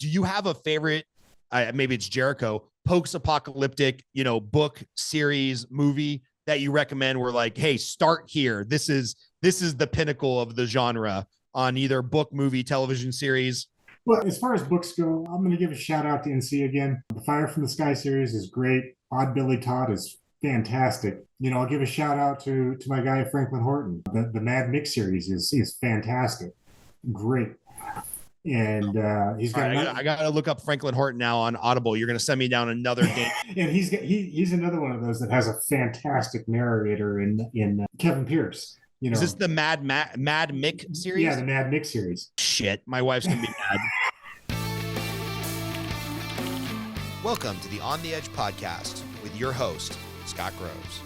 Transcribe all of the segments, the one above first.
do you have a favorite, maybe it's Jericho, post-apocalyptic, book, series, movie that you recommend where like, hey, start here. This is the pinnacle of the genre on either book, movie, television series? Well, as far as books go, I'm going to give a shout out to NC again. The Fire from the Sky series is great. Odd Billy Todd is fantastic. I'll give a shout out to my guy Franklin Horton. The Mad Mix series is fantastic, great. And he's got. Right, I got to look up Franklin Horton now on Audible. You're going to send me down another game. And he's another one of those that has a fantastic narrator in Kevin Pierce. Is this the Mad Mick series? Yeah, the Mad Mick series. Shit, my wife's gonna be mad. Welcome to the On the Edge podcast with your host, Scott Groves.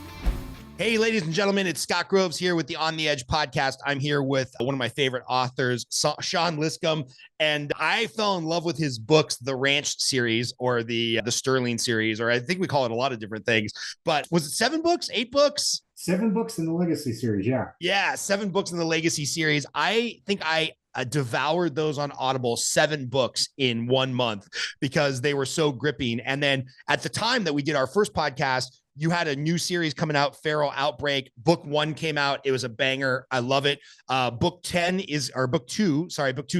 Hey, ladies and gentlemen, it's Scott Groves here with the On the Edge podcast. I'm here with one of my favorite authors, Sean Liscom, and I fell in love with his books, the Ranch series or the Sterling series, or I think we call it a lot of different things. But was it 7 books, 8 books? 7 books in the Legacy series, yeah. Yeah, 7 books in the Legacy series. I think I devoured those on Audible, 7 books in 1 month because they were so gripping. And then at the time that we did our first podcast, you had a new series coming out, Feral Outbreak. Book 1 came out. It was a banger. I love it. Book 2 is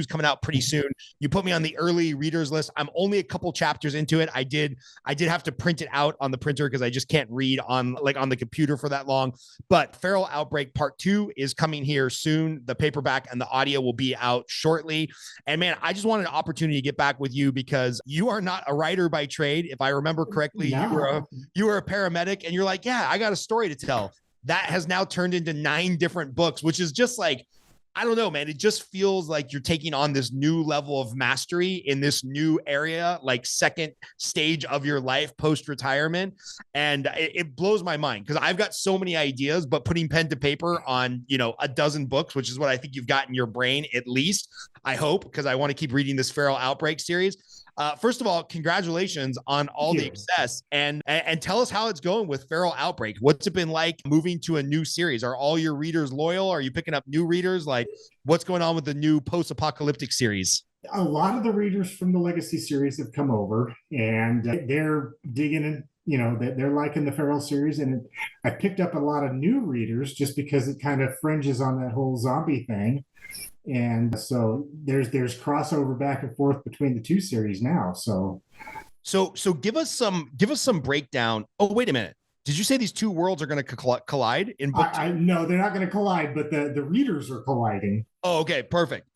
coming out pretty soon. You put me on the early readers list. I'm only a couple chapters into it. I did have to print it out on the printer because I just can't read on the computer for that long. But Feral Outbreak Part 2 is coming here soon. The paperback and the audio will be out shortly. And man, I just wanted an opportunity to get back with you because you are not a writer by trade. If I remember correctly, No. you were a paramedic. And you're like, yeah, I got a story to tell. That has now turned into 9 different books, which is just like, I don't know, man. It just feels like you're taking on this new level of mastery in this new area, like second stage of your life post-retirement. And it blows my mind because I've got so many ideas, but putting pen to paper on, a dozen books, which is what I think you've got in your brain, at least, I hope, because I want to keep reading this Feral Outbreak series. First of all, congratulations on all the success and tell us how it's going with Feral Outbreak. What's it been like moving to a new series? Are all your readers loyal? Are you picking up new readers? Like what's going on with the new post-apocalyptic series? A lot of the readers from the Legacy series have come over and they're digging in. They're liking the Feral series. And I picked up a lot of new readers just because it kind of fringes on that whole zombie thing. And so there's crossover back and forth between the 2 series now. So give us some breakdown. Oh, wait a minute. Did you say these 2 worlds are going to collide in book 2? No, they're not going to collide, but the readers are colliding. Oh, okay. Perfect.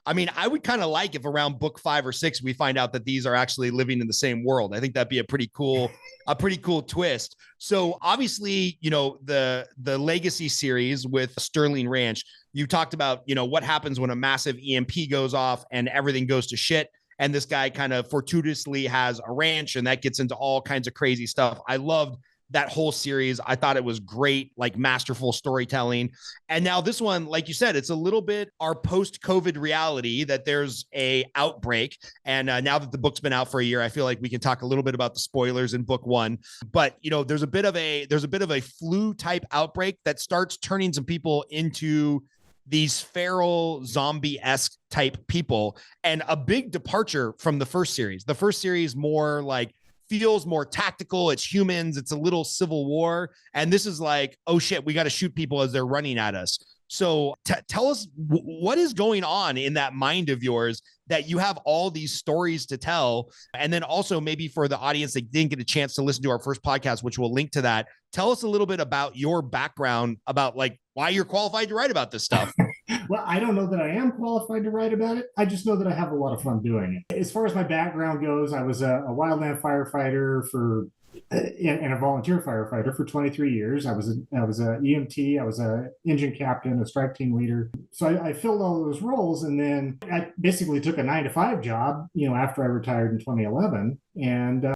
I mean, I would kind of like if around book 5 or 6, we find out that these are actually living in the same world. I think that'd be a pretty cool twist. So obviously, the Legacy series with Sterling Ranch, you talked about, what happens when a massive EMP goes off and everything goes to shit. And this guy kind of fortuitously has a ranch and that gets into all kinds of crazy stuff. I loved that whole series. I thought it was great, like masterful storytelling. And now this one, like you said, it's a little bit our post-COVID reality that there's a outbreak. And now that the book's been out for a year, I feel like we can talk a little bit about the spoilers in book 1. But there's a bit of a flu type outbreak that starts turning some people into these feral zombie-esque type people, and a big departure from the first series. The first series more like feels more tactical. It's humans. It's a little Civil War. And this is like, oh shit, we got to shoot people as they're running at us. So tell us what is going on in that mind of yours that you have all these stories to tell. And then also maybe for the audience that didn't get a chance to listen to our first podcast, which we'll link to that, tell us a little bit about your background, about like why you're qualified to write about this stuff. Well, I don't know that I am qualified to write about it. I just know that I have a lot of fun doing it. As far as my background goes, I was a wildland firefighter and a volunteer firefighter for 23 years. I was a EMT. I was a engine captain, a strike team leader. So I filled all those roles, and then I basically took a 9-to-5 job, after I retired in 2011. And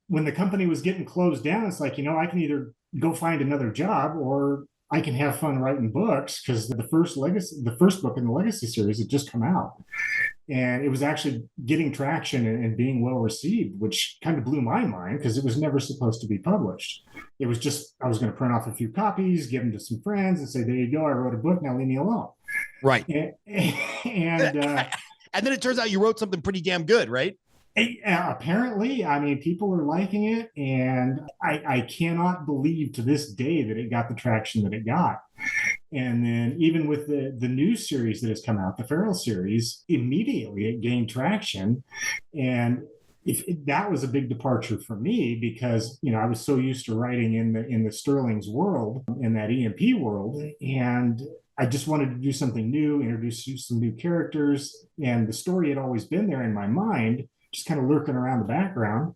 when the company was getting closed down, it's like, I can either go find another job or I can have fun writing books, because the first book in the Legacy series had just come out. And it was actually getting traction and being well received, which kind of blew my mind because it was never supposed to be published. It was just, I was going to print off a few copies, give them to some friends and say, there you go, I wrote a book, now leave me alone. Right. And And then it turns out you wrote something pretty damn good, right? Apparently, I mean, people are liking it, and I cannot believe to this day that it got the traction that it got. And then even with the new series that has come out, the Feral series, immediately it gained traction. And that was a big departure for me because, I was so used to writing in the Sterling's world, in that EMP world. And I just wanted to do something new, introduce some new characters. And the story had always been there in my mind, just kind of lurking around the background.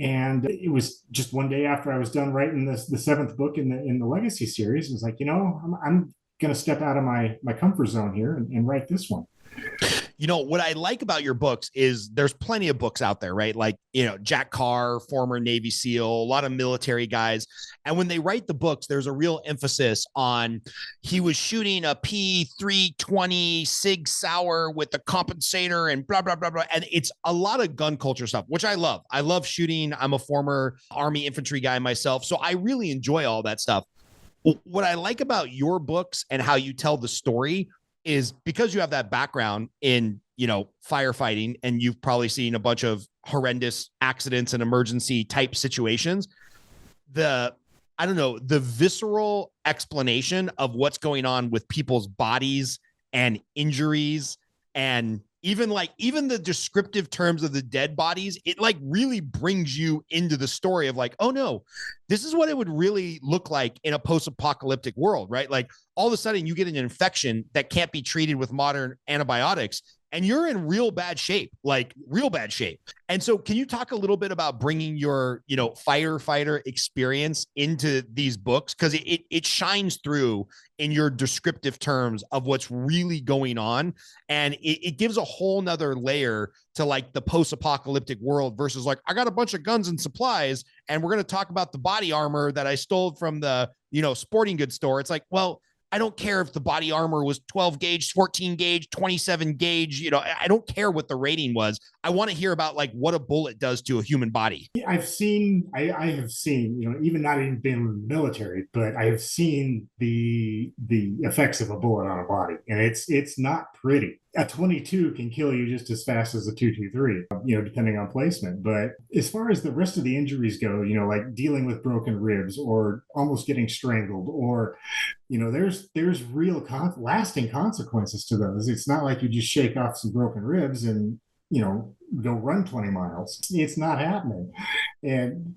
And it was just one day after I was done writing the seventh book in the Legacy series, it was like, I'm going to step out of my comfort zone here and write this one. What I like about your books is there's plenty of books out there, right? Like, Jack Carr, former Navy SEAL, a lot of military guys. And when they write the books, there's a real emphasis on he was shooting a P320 Sig Sauer with the compensator and blah, blah, blah, blah. And it's a lot of gun culture stuff, which I love. I love shooting. I'm a former Army infantry guy myself. So I really enjoy all that stuff. What I like about your books and how you tell the story is because you have that background in, firefighting, and you've probably seen a bunch of horrendous accidents and emergency type situations. The visceral explanation of what's going on with people's bodies and injuries, and even the descriptive terms of the dead bodies, it like really brings you into the story of like, oh no, this is what it would really look like in a post-apocalyptic world, right? Like all of a sudden you get an infection that can't be treated with modern antibiotics and you're in real bad shape. And so can you talk a little bit about bringing your, firefighter experience into these books? Because it shines through in your descriptive terms of what's really going on. And it gives a whole nother layer to like the post-apocalyptic world versus like, I got a bunch of guns and supplies and we're going to talk about the body armor that I stole from the, sporting goods store. It's like, well, I don't care if the body armor was 12 gauge, 14 gauge, 27 gauge. I don't care what the rating was. I want to hear about like what a bullet does to a human body. I have seen, even not even being in the military, but I have seen the effects of a bullet on a body, and it's not pretty. A 22 can kill you just as fast as a 223, depending on placement. But as far as the rest of the injuries go, like dealing with broken ribs or almost getting strangled, or there's real lasting consequences to those. It's not like you just shake off some broken ribs and go run 20 miles. It's not happening. And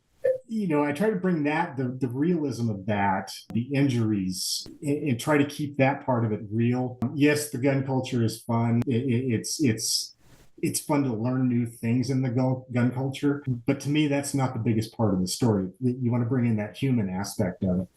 I try to bring that, the realism of that, the injuries, and try to keep that part of it real. Yes, the gun culture is fun. It's fun to learn new things in the gun culture. But to me, that's not the biggest part of the story. You want to bring in that human aspect of it.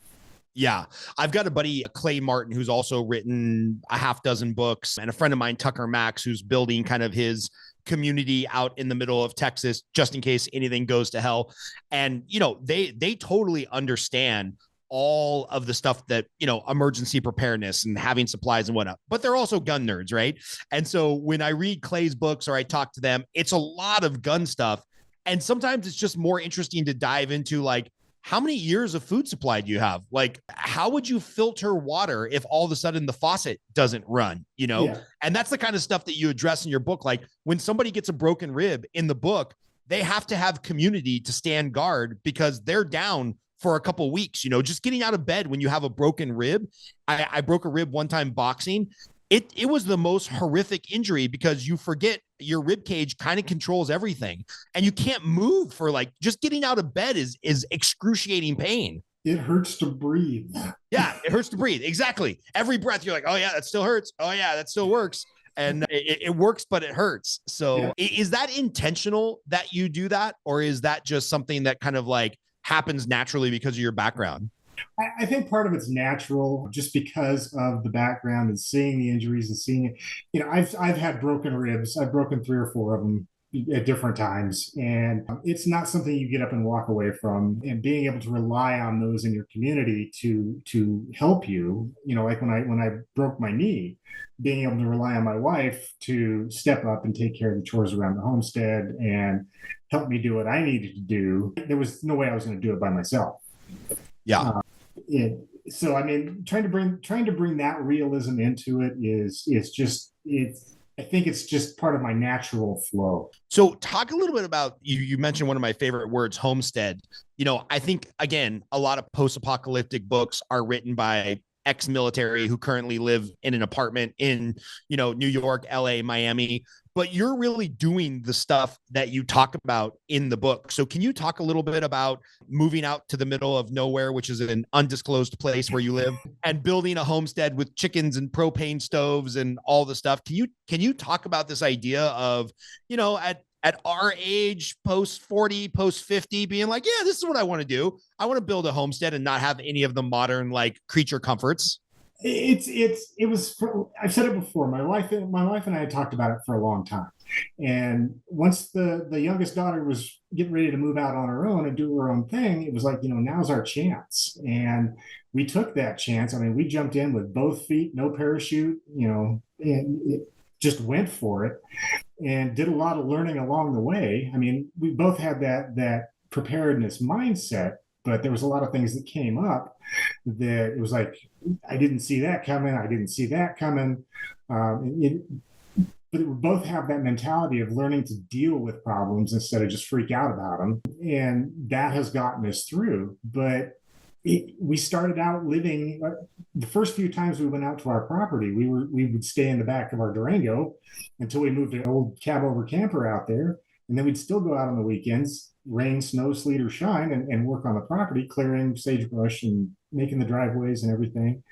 Yeah. I've got a buddy, Clay Martin, who's also written a half dozen books, and a friend of mine, Tucker Max, who's building kind of his community out in the middle of Texas, just in case anything goes to hell. And, they totally understand all of the stuff that, emergency preparedness and having supplies and whatnot, but they're also gun nerds, right? And so when I read Clay's books or I talk to them, it's a lot of gun stuff. And sometimes it's just more interesting to dive into like, how many years of food supply do you have? Like, how would you filter water if all of a sudden the faucet doesn't run, Yeah. And that's the kind of stuff that you address in your book. Like when somebody gets a broken rib in the book, they have to have community to stand guard because they're down for a couple of weeks, just getting out of bed when you have a broken rib. I broke a rib one time boxing. It was the most horrific injury because you forget your rib cage kind of controls everything and you can't move for like just getting out of bed is excruciating pain. It hurts to breathe. Yeah, it hurts to breathe. Exactly. Every breath you're like, oh yeah, that still hurts. Oh yeah, that still works. And it works, but it hurts. So Is that intentional that you do that? Or is that just something that kind of like happens naturally because of your background? I think part of it's natural just because of the background and seeing the injuries and seeing it. I've had broken ribs. I've broken 3 or 4 of them at different times. And it's not something you get up and walk away from. And being able to rely on those in your community to help you, like when I broke my knee, being able to rely on my wife to step up and take care of the chores around the homestead and help me do what I needed to do. There was no way I was going to do it by myself. Yeah. So I mean, trying to bring that realism into it is just it's I think it's just part of my natural flow. So talk a little bit about, you mentioned one of my favorite words, homestead. I think, again, a lot of post-apocalyptic books are written by ex-military who currently live in an apartment in, New York, LA, Miami, but you're really doing the stuff that you talk about in the book. So can you talk a little bit about moving out to the middle of nowhere, which is an undisclosed place where you live, and building a homestead with chickens and propane stoves and all the stuff? Can you talk about this idea of, at our age, post 40, post 50, being like, yeah, this is what I want to do. I want to build a homestead and not have any of the modern like creature comforts. I've said it before. My wife and I had talked about it for a long time. And once the youngest daughter was getting ready to move out on her own and do her own thing, it was like, now's our chance. And we took that chance. I mean, we jumped in with both feet, no parachute, and it just went for it and did a lot of learning along the way. I mean, we both had that preparedness mindset, but there was a lot of things that came up that it was like, I didn't see that coming. I didn't see that coming. But we both have that mentality of learning to deal with problems instead of just freak out about them. And that has gotten us through. But we started out living, the first few times we went out to our property, we would stay in the back of our Durango until we moved an old cab over camper out there. And then we'd still go out on the weekends, rain, snow, sleet, or shine, and work on the property, clearing sagebrush and making the driveways and everything.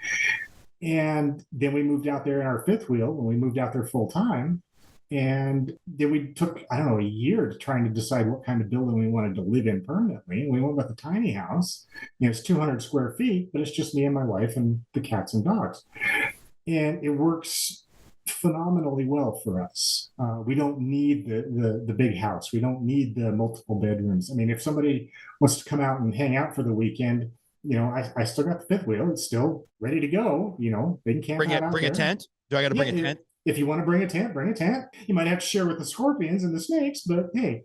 And then we moved out there in our fifth wheel when we moved out there full time. And then we took, I don't know, a year to trying to decide what kind of building we wanted to live in permanently. And we went with a tiny house. It's 200 square feet, but it's just me and my wife and the cats and dogs. And it works phenomenally well for us. We don't need the big house. We don't need the multiple bedrooms. I mean, if somebody wants to come out and hang out for the weekend, I still got the fifth wheel. It's still ready to go. They can camp out bring there. A tent. Do I got to bring a tent? If you want to bring a tent, bring a tent. You might have to share with the scorpions and the snakes, but hey.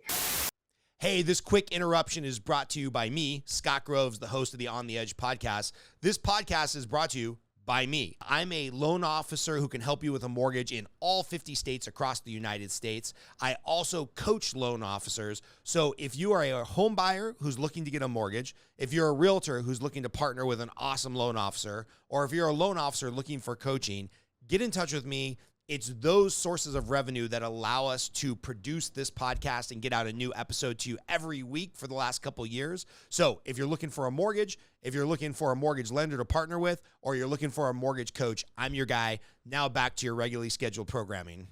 Hey, this quick interruption is brought to you by me, Scott Groves, the host of the On the Edge podcast. This podcast is brought to you by me. I'm a loan officer who can help you with a mortgage in all 50 states across the United States. I also coach loan officers. So if you are a home buyer who's looking to get a mortgage, if you're a realtor who's looking to partner with an awesome loan officer, or if you're a loan officer looking for coaching, get in touch with me. It's those sources of revenue that allow us to produce this podcast and get out a new episode to you every week for the last couple of years. So if you're looking for a mortgage, if you're looking for a mortgage lender to partner with, or you're looking for a mortgage coach, I'm your guy. Now back to your regularly scheduled programming.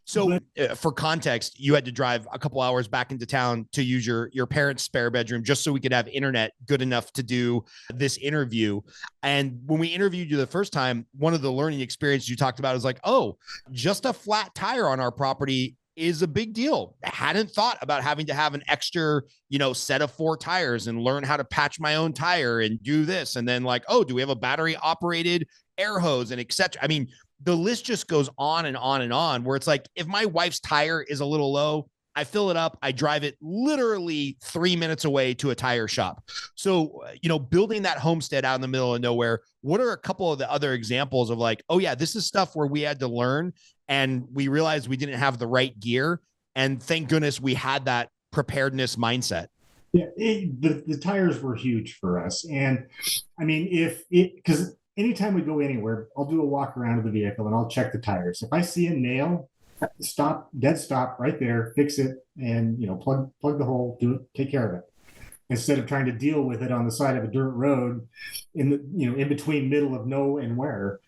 So for context, you had to drive a couple hours back into town to use your parents' spare bedroom just so we could have internet good enough to do this interview. And when we interviewed you the first time, one of the learning experiences you talked about is like, oh, just a flat tire on our property is a big deal. I hadn't thought about having to have an extra, set of 4 tires and learn how to patch my own tire and do this. And then like, oh, do we have a battery operated air hose and et cetera? I mean, the list just goes on and on and on, where it's like, if my wife's tire is a little low, I fill it up, I drive it literally 3 minutes away to a tire shop. So, building that homestead out in the middle of nowhere, what are a couple of the other examples of like, oh yeah, this is stuff where we had to learn and we realized we didn't have the right gear. And thank goodness we had that preparedness mindset. Yeah, the tires were huge for us. And I mean, because anytime we go anywhere, I'll do a walk around of the vehicle and I'll check the tires. If I see a nail, dead stop right there, fix it, and plug the hole, do it, take care of it. Instead of trying to deal with it on the side of a dirt road in between middle of no and where,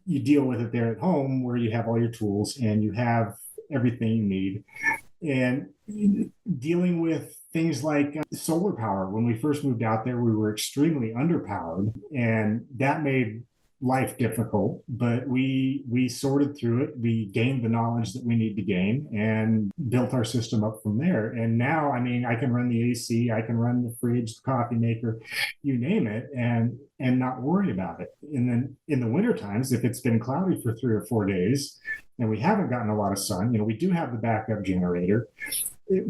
you deal with it there at home where you have all your tools and you have everything you need. And dealing with things like solar power. When we first moved out there, we were extremely underpowered, and that made life difficult, but we sorted through it. We gained the knowledge that we need to gain and built our system up from there. And now, I mean, I can run the AC, I can run the fridge, the coffee maker, you name it, and not worry about it. And then in the winter times, if it's been cloudy for 3 or 4 days and we haven't gotten a lot of sun, we do have the backup generator,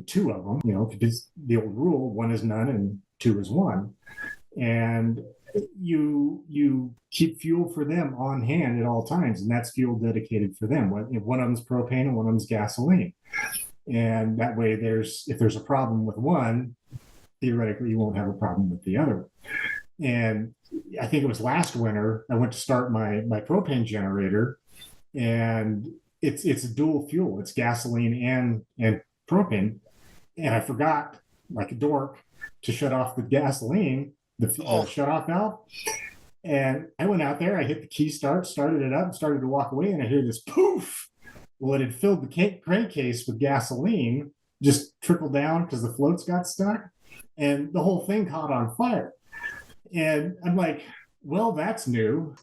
2 of them, because the old rule, 1 is none and 2 is 1. And you keep fuel for them on hand at all times, and that's fuel dedicated for them. One of them's propane and one of them's gasoline, and that way if there's a problem with one, theoretically you won't have a problem with the other. And I think it was last winter I went to start my propane generator, and it's a dual fuel. It's gasoline and propane, and I forgot, like a dork, to shut off the gasoline, the shut off valve. And I went out there, I hit the key started it up, started to walk away, and I hear this poof. Well, it had filled the crankcase with gasoline, just trickled down because the floats got stuck, and the whole thing caught on fire. And I'm like, well, that's new.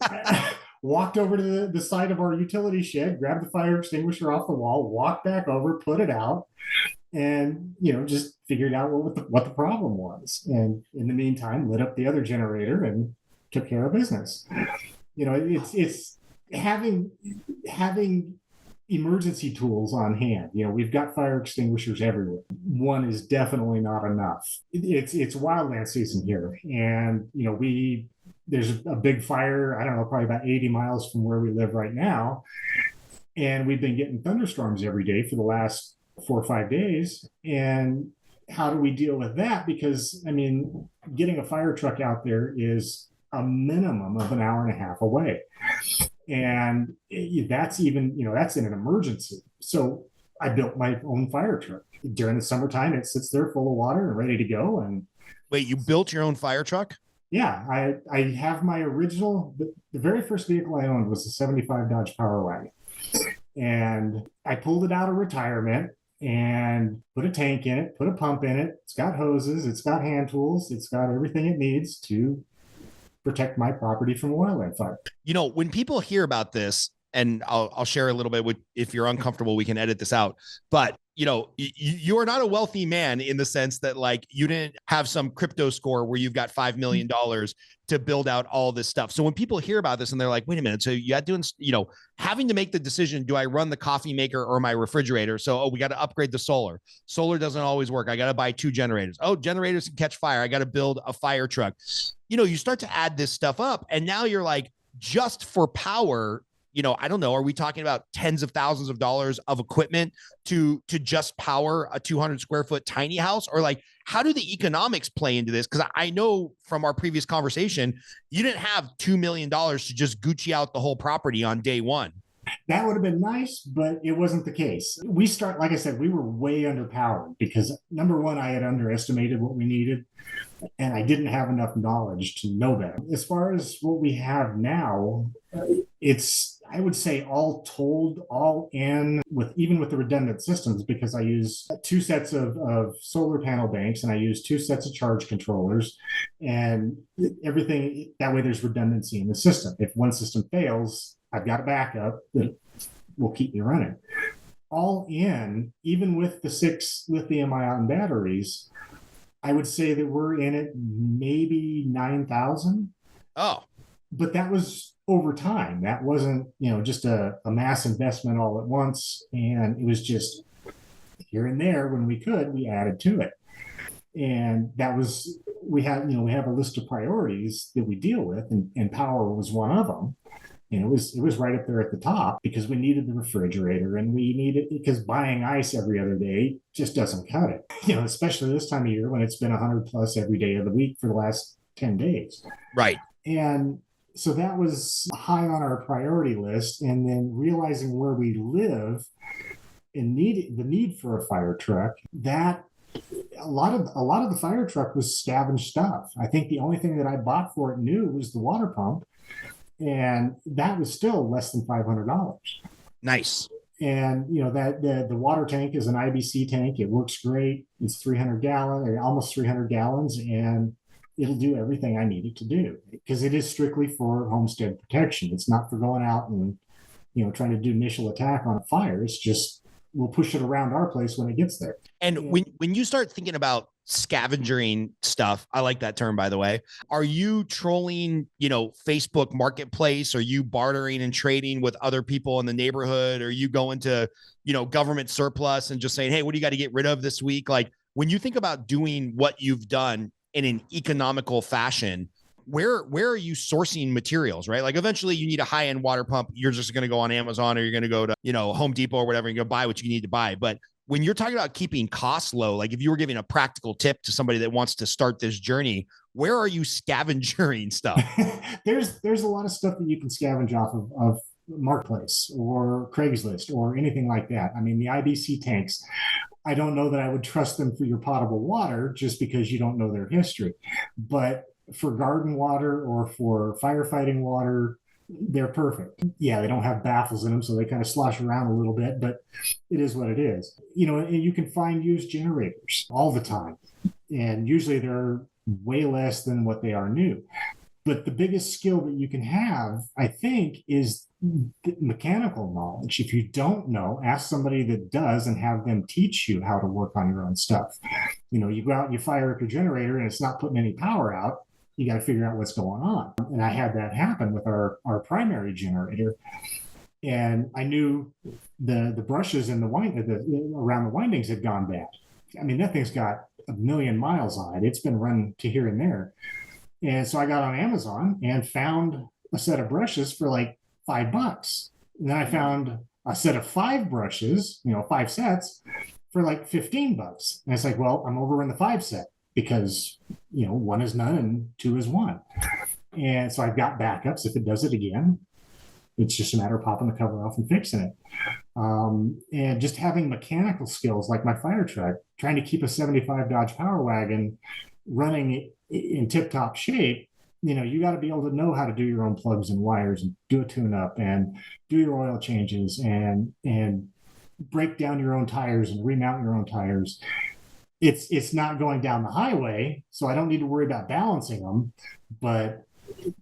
Walked over to the side of our utility shed, grabbed the fire extinguisher off the wall, walked back over, put it out, and just figured out what the problem was. And in the meantime, lit up the other generator and took care of business. It's having emergency tools on hand. We've got fire extinguishers everywhere. One is definitely not enough. It's wildland season here, and there's a big fire, I don't know, probably about 80 miles from where we live right now. And we've been getting thunderstorms every day for the last 4 or 5 days. And how do we deal with that? Because, getting a fire truck out there is a minimum of an hour and a half away. And that's that's in an emergency. So I built my own fire truck. During the summertime, it sits there full of water and ready to go. And wait, you built your own fire truck? Yeah, I have my original, the very first vehicle I owned was a 75 Dodge Power Wagon. And I pulled it out of retirement and put a tank in it, put a pump in it. It's got hoses, it's got hand tools, it's got everything it needs to protect my property from a wildland fire. When people hear about this, and I'll share a little bit with, if you're uncomfortable, we can edit this out. But you are not a wealthy man in the sense that you didn't have some crypto score where you've got $5 million to build out all this stuff. So when people hear about this and they're like, wait a minute, so you had doing, having to make the decision, do I run the coffee maker or my refrigerator? So, we got to upgrade the solar. Solar doesn't always work. I got to buy 2 generators. Oh, generators can catch fire. I got to build a fire truck. You start to add this stuff up, and now you're like, just for power, I don't know, are we talking about tens of thousands of dollars of equipment to just power a 200 square foot tiny house? Or how do the economics play into this? Because I know from our previous conversation, you didn't have $2 million to just Gucci out the whole property on day one. That would have been nice, but it wasn't the case. Like I said, we were way underpowered because, number one, I had underestimated what we needed, and I didn't have enough knowledge to know that. As far as what we have now, it's, I would say, all told, all in, even with the redundant systems, because I use 2 sets of solar panel banks and I use 2 sets of charge controllers, and everything, that way there's redundancy in the system. If one system fails, I've got a backup that will keep me running. All in, even with the 6 lithium-ion batteries, I would say that we're in it maybe 9,000. Oh. But that was over time. That wasn't, just a mass investment all at once. And it was just here and there when we could, we added to it. And that was, we have a list of priorities that we deal with, and power was one of them. And it was right up there at the top because we needed the refrigerator, and we needed, because buying ice every other day just doesn't cut it. Especially this time of year when it's been 100 plus every day of the week for the last 10 days. Right. And so that was high on our priority list. And then realizing where we live and the need for a fire truck, that a lot of the fire truck was scavenged stuff. I think the only thing that I bought for it new was the water pump. And that was still less than $500. Nice. And that the water tank is an IBC tank. It works great. It's 300 gallons, almost 300 gallons, and it'll do everything I need it to do because it is strictly for homestead protection. It's not for going out and trying to do initial attack on a fire. It's just we'll push it around our place when it gets there. And when you start thinking about scavenging stuff, I like that term, by the way, are you trolling, Facebook Marketplace? Are you bartering and trading with other people in the neighborhood? Are you going to, government surplus and just saying, hey, what do you got to get rid of this week? When you think about doing what you've done in an economical fashion, where are you sourcing materials, right? Like eventually you need a high-end water pump. You're just going to go on Amazon, or you're going to go to, Home Depot or whatever, and go buy what you need to buy. But when you're talking about keeping costs low, like if you were giving a practical tip to somebody that wants to start this journey, where are you scavenging stuff? There's a lot of stuff that you can scavenge off of Marketplace or Craigslist or anything like that. I mean, the IBC tanks, I don't know that I would trust them for your potable water just because you don't know their history. But for garden water or for firefighting water, they're perfect. Yeah, they don't have baffles in them, so they kind of slosh around a little bit, but it is what it is. And you can find used generators all the time. And usually they're way less than what they are new. But the biggest skill that you can have, I think, is mechanical knowledge. If you don't know, ask somebody that does and have them teach you how to work on your own stuff. You go out and you fire up your generator and it's not putting any power out. You got to figure out what's going on. And I had that happen with our primary generator. And I knew the brushes and around the windings had gone bad. I mean, that thing's got 1 million miles on it. It's been run to here and there. And so I got on Amazon and found a set of brushes for like $5. And then I found a set of 5 brushes, 5 sets for like $15. And it's like, well, I'm over in the 5 set because, 1 is none and 2 is 1. And so I've got backups if it does it again. It's just a matter of popping the cover off and fixing it. And just having mechanical skills like my fire truck, trying to keep a 75 Dodge Power Wagon running in tip-top shape, you got to be able to know how to do your own plugs and wires and do a tune-up and do your oil changes and break down your own tires and remount your own tires. It's not going down the highway, so I don't need to worry about balancing them, but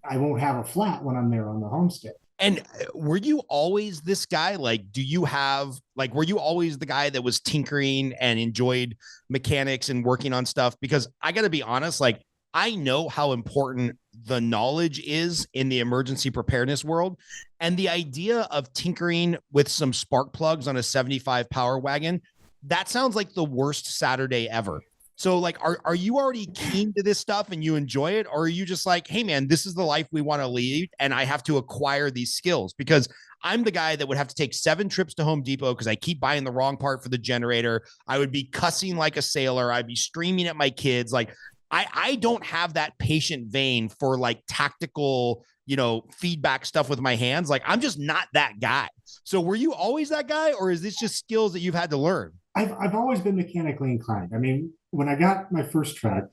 I won't have a flat when I'm there on the homestead. And were you always this guy? Like, were you always the guy that was tinkering and enjoyed mechanics and working on stuff? Because I got to be honest, like, I know how important the knowledge is in the emergency preparedness world. And the idea of tinkering with some spark plugs on a 75 Power Wagon, that sounds like the worst Saturday ever. So like, are you already keen to this stuff and you enjoy it? Or are you just like, hey man, this is the life we want to lead and I have to acquire these skills? Because I'm the guy that would have to take 7 trips to Home Depot because I keep buying the wrong part for the generator. I would be cussing like a sailor. I'd be screaming at my kids. Like I don't have that patient vein for like tactical, feedback stuff with my hands. Like I'm just not that guy. So were you always that guy, or is this just skills that you've had to learn? I've always been mechanically inclined. I mean, when I got my first truck,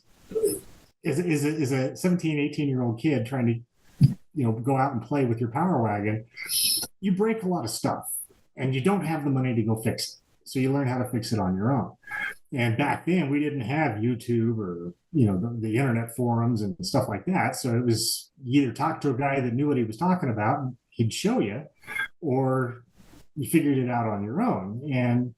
as a 17, 18-year-old kid trying to, go out and play with your Power Wagon, you break a lot of stuff and you don't have the money to go fix it. So you learn how to fix it on your own. And back then we didn't have YouTube or, the internet forums and stuff like that. So it was, you either talk to a guy that knew what he was talking about and he'd show you, or you figured it out on your own. And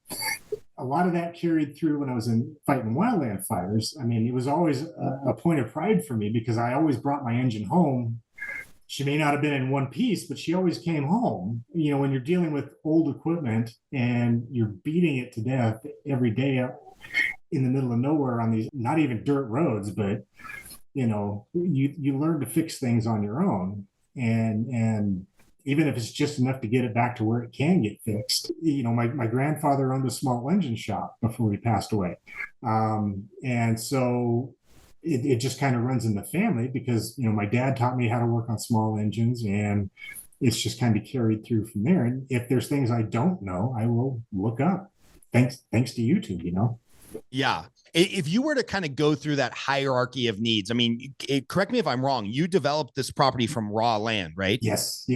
a lot of that carried through when I was fighting wildland fires. I mean, it was always a point of pride for me because I always brought my engine home. She may not have been in one piece, but she always came home. When you're dealing with old equipment and you're beating it to death every day in the middle of nowhere on these, not even dirt roads, but, you learn to fix things on your own. And even if it's just enough to get it back to where it can get fixed. My grandfather owned a small engine shop before he passed away. And so it just kind of runs in the family because, my dad taught me how to work on small engines, and it's just kind of carried through from there. And if there's things I don't know, I will look up. Thanks to YouTube, Yeah. If you were to kind of go through that hierarchy of needs, I mean, correct me if I'm wrong, you developed this property from raw land, right? Yes.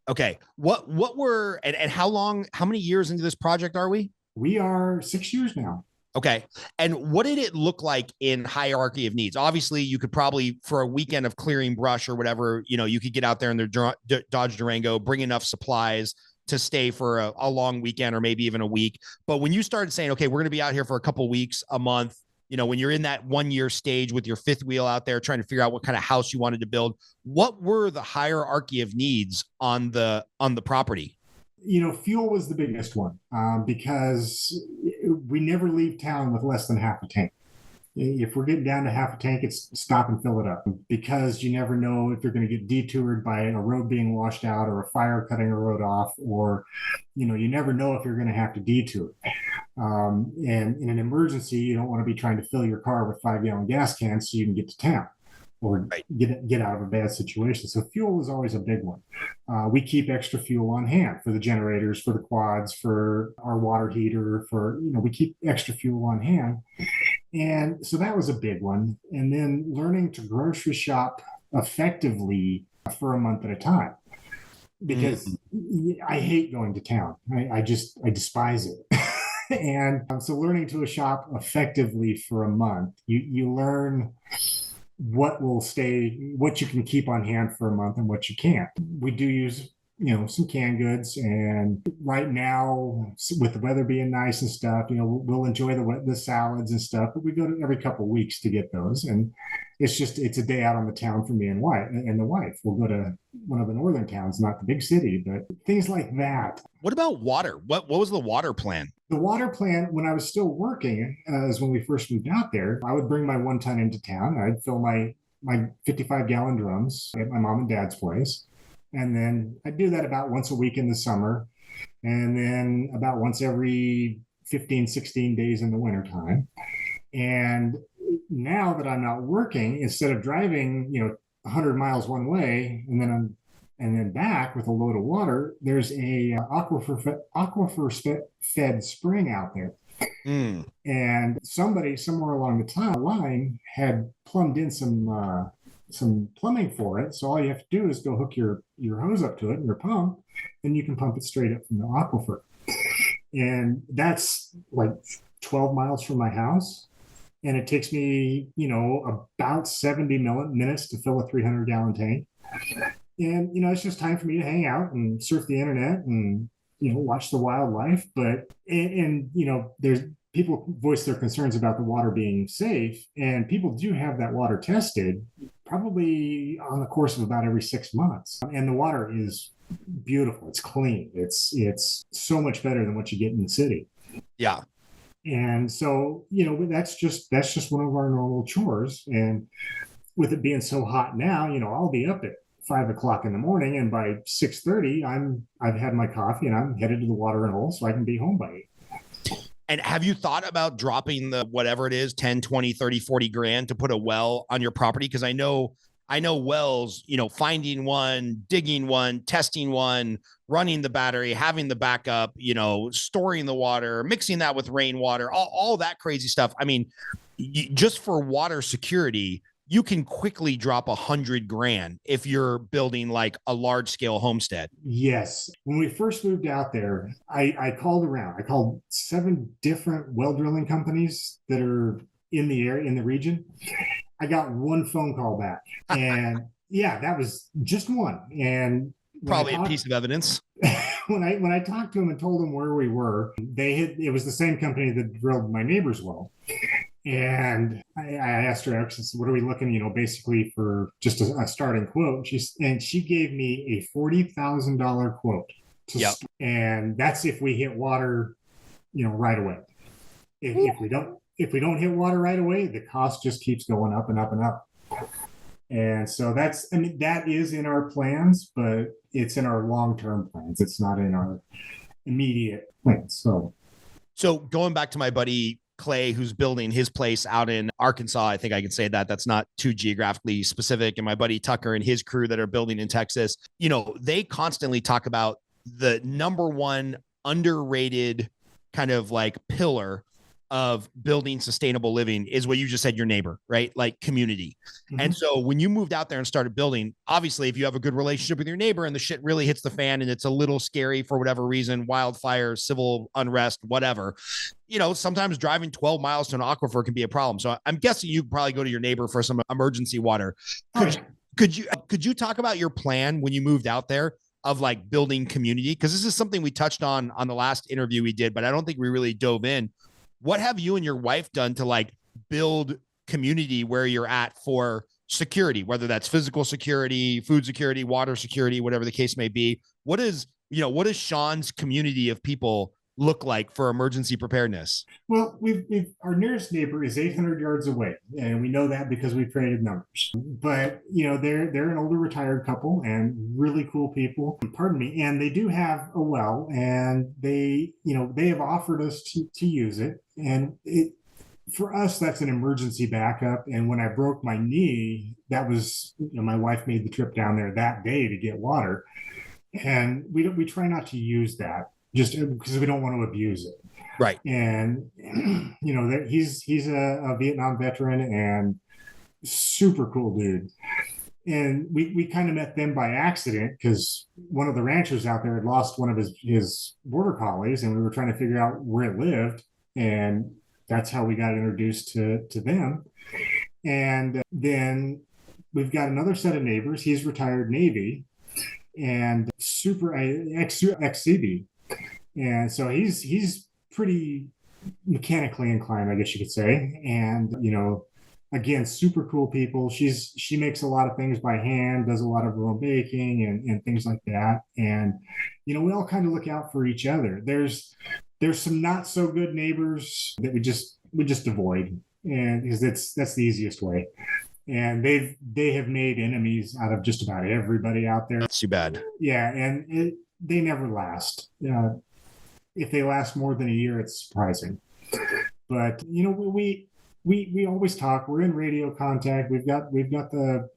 Okay. What were, and how many years into this project are we? We are 6 years now. Okay. And what did it look like in hierarchy of needs? Obviously, you could probably, for a weekend of clearing brush or whatever, you could get out there in their Dodge Durango, bring enough supplies to stay for a long weekend or maybe even a week. But when you started saying, okay, we're going to be out here for a couple of weeks, a month, when you're in that 1 year stage with your 5th wheel out there trying to figure out what kind of house you wanted to build, what were the hierarchy of needs on the property? Fuel was the biggest one because we never leave town with less than half a tank. If we're getting down to half a tank, it's stop and fill it up, because you never know if you're going to get detoured by a road being washed out or a fire cutting a road off, or, you never know if you're going to have to detour. And in an emergency, you don't want to be trying to fill your car with 5-gallon gas cans so you can get to town or get out of a bad situation. So fuel is always a big one. We keep extra fuel on hand for the generators, for the quads, for our water heater, we keep extra fuel on hand. And so that was a big one. And then learning to grocery shop effectively for a month at a time, because I hate going to town. I despise it. And so learning to shop effectively for a month, you learn what will stay, what you can keep on hand for a month and what you can't. We do use, some canned goods. And right now, with the weather being nice and stuff, we'll enjoy the salads and stuff, but we go to every couple of weeks to get those. And it's a day out on the town for me and the wife. We'll go to one of the northern towns, not the big city, but things like that. What about water? What was the water plan? The water plan, when I was still working, is when we first moved out there. I would bring my 1 ton into town. I'd fill my 55-gallon drums at my mom and dad's place. And then I'd do that about once a week in the summer, and then about once every 15, 16 days in the wintertime. And now that I'm not working, instead of driving, 100 miles one way and then back with a load of water, there's a aquifer fed spring out there. And somebody somewhere along the line had plumbed in some plumbing for it. So all you have to do is go hook your hose up to it and your pump, and you can pump it straight up from the aquifer. And that's like 12 miles from my house. And it takes me, about 70 minutes to fill a 300-gallon tank. And, it's just time for me to hang out and surf the internet and, watch the wildlife. But, and there's people voice their concerns about the water being safe. And people do have that water tested probably on the course of about every 6 months. And the water is beautiful. It's clean. It's so much better than what you get in the city. Yeah. And so, that's just one of our normal chores. And with it being so hot now, I'll be up at 5 o'clock in the morning, and by 6:30, I've had my coffee and I'm headed to the watering hole so I can be home by 8. And have you thought about dropping the, whatever it is, 10, 20, 30, 40 grand to put a well on your property? Because I know wells, finding one, digging one, testing one, running the battery, having the backup, storing the water, mixing that with rainwater, all that crazy stuff. I mean, just for water security, you can quickly drop $100 grand if you're building like a large scale homestead. Yes. When we first moved out there, I called around. I called 7 different well drilling companies that are in the area, in the region. I got 1 phone call back, and yeah, that was just one. And probably a piece of evidence. When I talked to them and told them where we were, it was the same company that drilled my neighbor's well. And I asked her, I said, what are we looking, basically for just a starting quote? She gave me a $40,000 quote. And that's if we hit water, right away. If we don't hit water right away, the cost just keeps going up and up and up. And so that is in our plans, but it's in our long-term plans. It's not in our immediate plans. So going back to my buddy Clay, who's building his place out in Arkansas, I think I can say that's not too geographically specific. And my buddy Tucker and his crew that are building in Texas, they constantly talk about the number one underrated kind of like pillar of building sustainable living is what you just said, your neighbor, right? Like community. Mm-hmm. And so when you moved out there and started building, obviously, if you have a good relationship with your neighbor and the shit really hits the fan and it's a little scary for whatever reason, wildfire, civil unrest, whatever, sometimes driving 12 miles to an aquifer can be a problem. So I'm guessing you probably go to your neighbor for some emergency water. Could you talk about your plan when you moved out there of like building community? Because this is something we touched on the last interview we did, but I don't think we really dove in. What have you and your wife done to like build community where you're at for security, whether that's physical security, food security, water security, whatever the case may be? What is Sean's community of people look like for emergency preparedness? Well, our nearest neighbor is 800 yards away, and we know that because we've traded numbers. But they're an older retired couple and really cool people. Pardon me, and they do have a well, and they have offered us to use it, and for us, that's an emergency backup. And when I broke my knee, that was, my wife made the trip down there that day to get water. And we try not to use that just because we don't want to abuse it. Right. And, he's a Vietnam veteran and super cool dude. And we kind of met them by accident because one of the ranchers out there had lost one of his border collies, and we were trying to figure out where it lived. And that's how we got introduced to them. And then we've got another set of neighbors. He's retired Navy and super ex-Cv. And so he's pretty mechanically inclined, I guess you could say. And, again, super cool people. She makes a lot of things by hand, does a lot of her own baking and things like that. And, we all kind of look out for each other. There's some not so good neighbors that we just avoid, and because that's the easiest way. And they have made enemies out of just about everybody out there. That's too bad. Yeah, and they never last. If they last more than a year, it's surprising. But we always talk. We're in radio contact. We've got the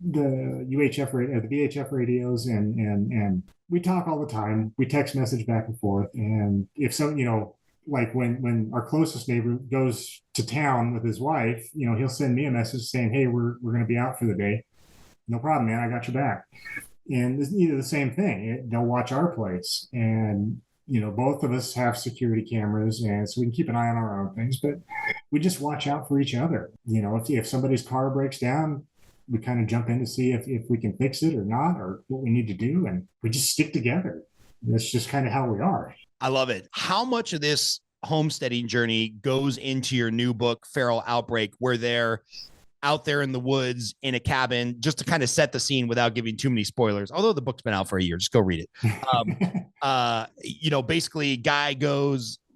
UHF the VHF radios, and we talk all the time. We text message back and forth. And if so, like when our closest neighbor goes to town with his wife, he'll send me a message saying, "Hey, we're going to be out for the day." No problem, man. I got your back. And it's either the same thing. They'll watch our place, and both of us have security cameras, and so we can keep an eye on our own things. But we just watch out for each other. If somebody's car breaks down, we kind of jump in to see if we can fix it or not, or what we need to do, and we just stick together. That's just kind of how we are. I love it. How much of this homesteading journey goes into your new book, Feral Outbreak, where they're out there in the woods in a cabin, just to kind of set the scene without giving too many spoilers, although the book's been out for a year, just go read it. Basically guy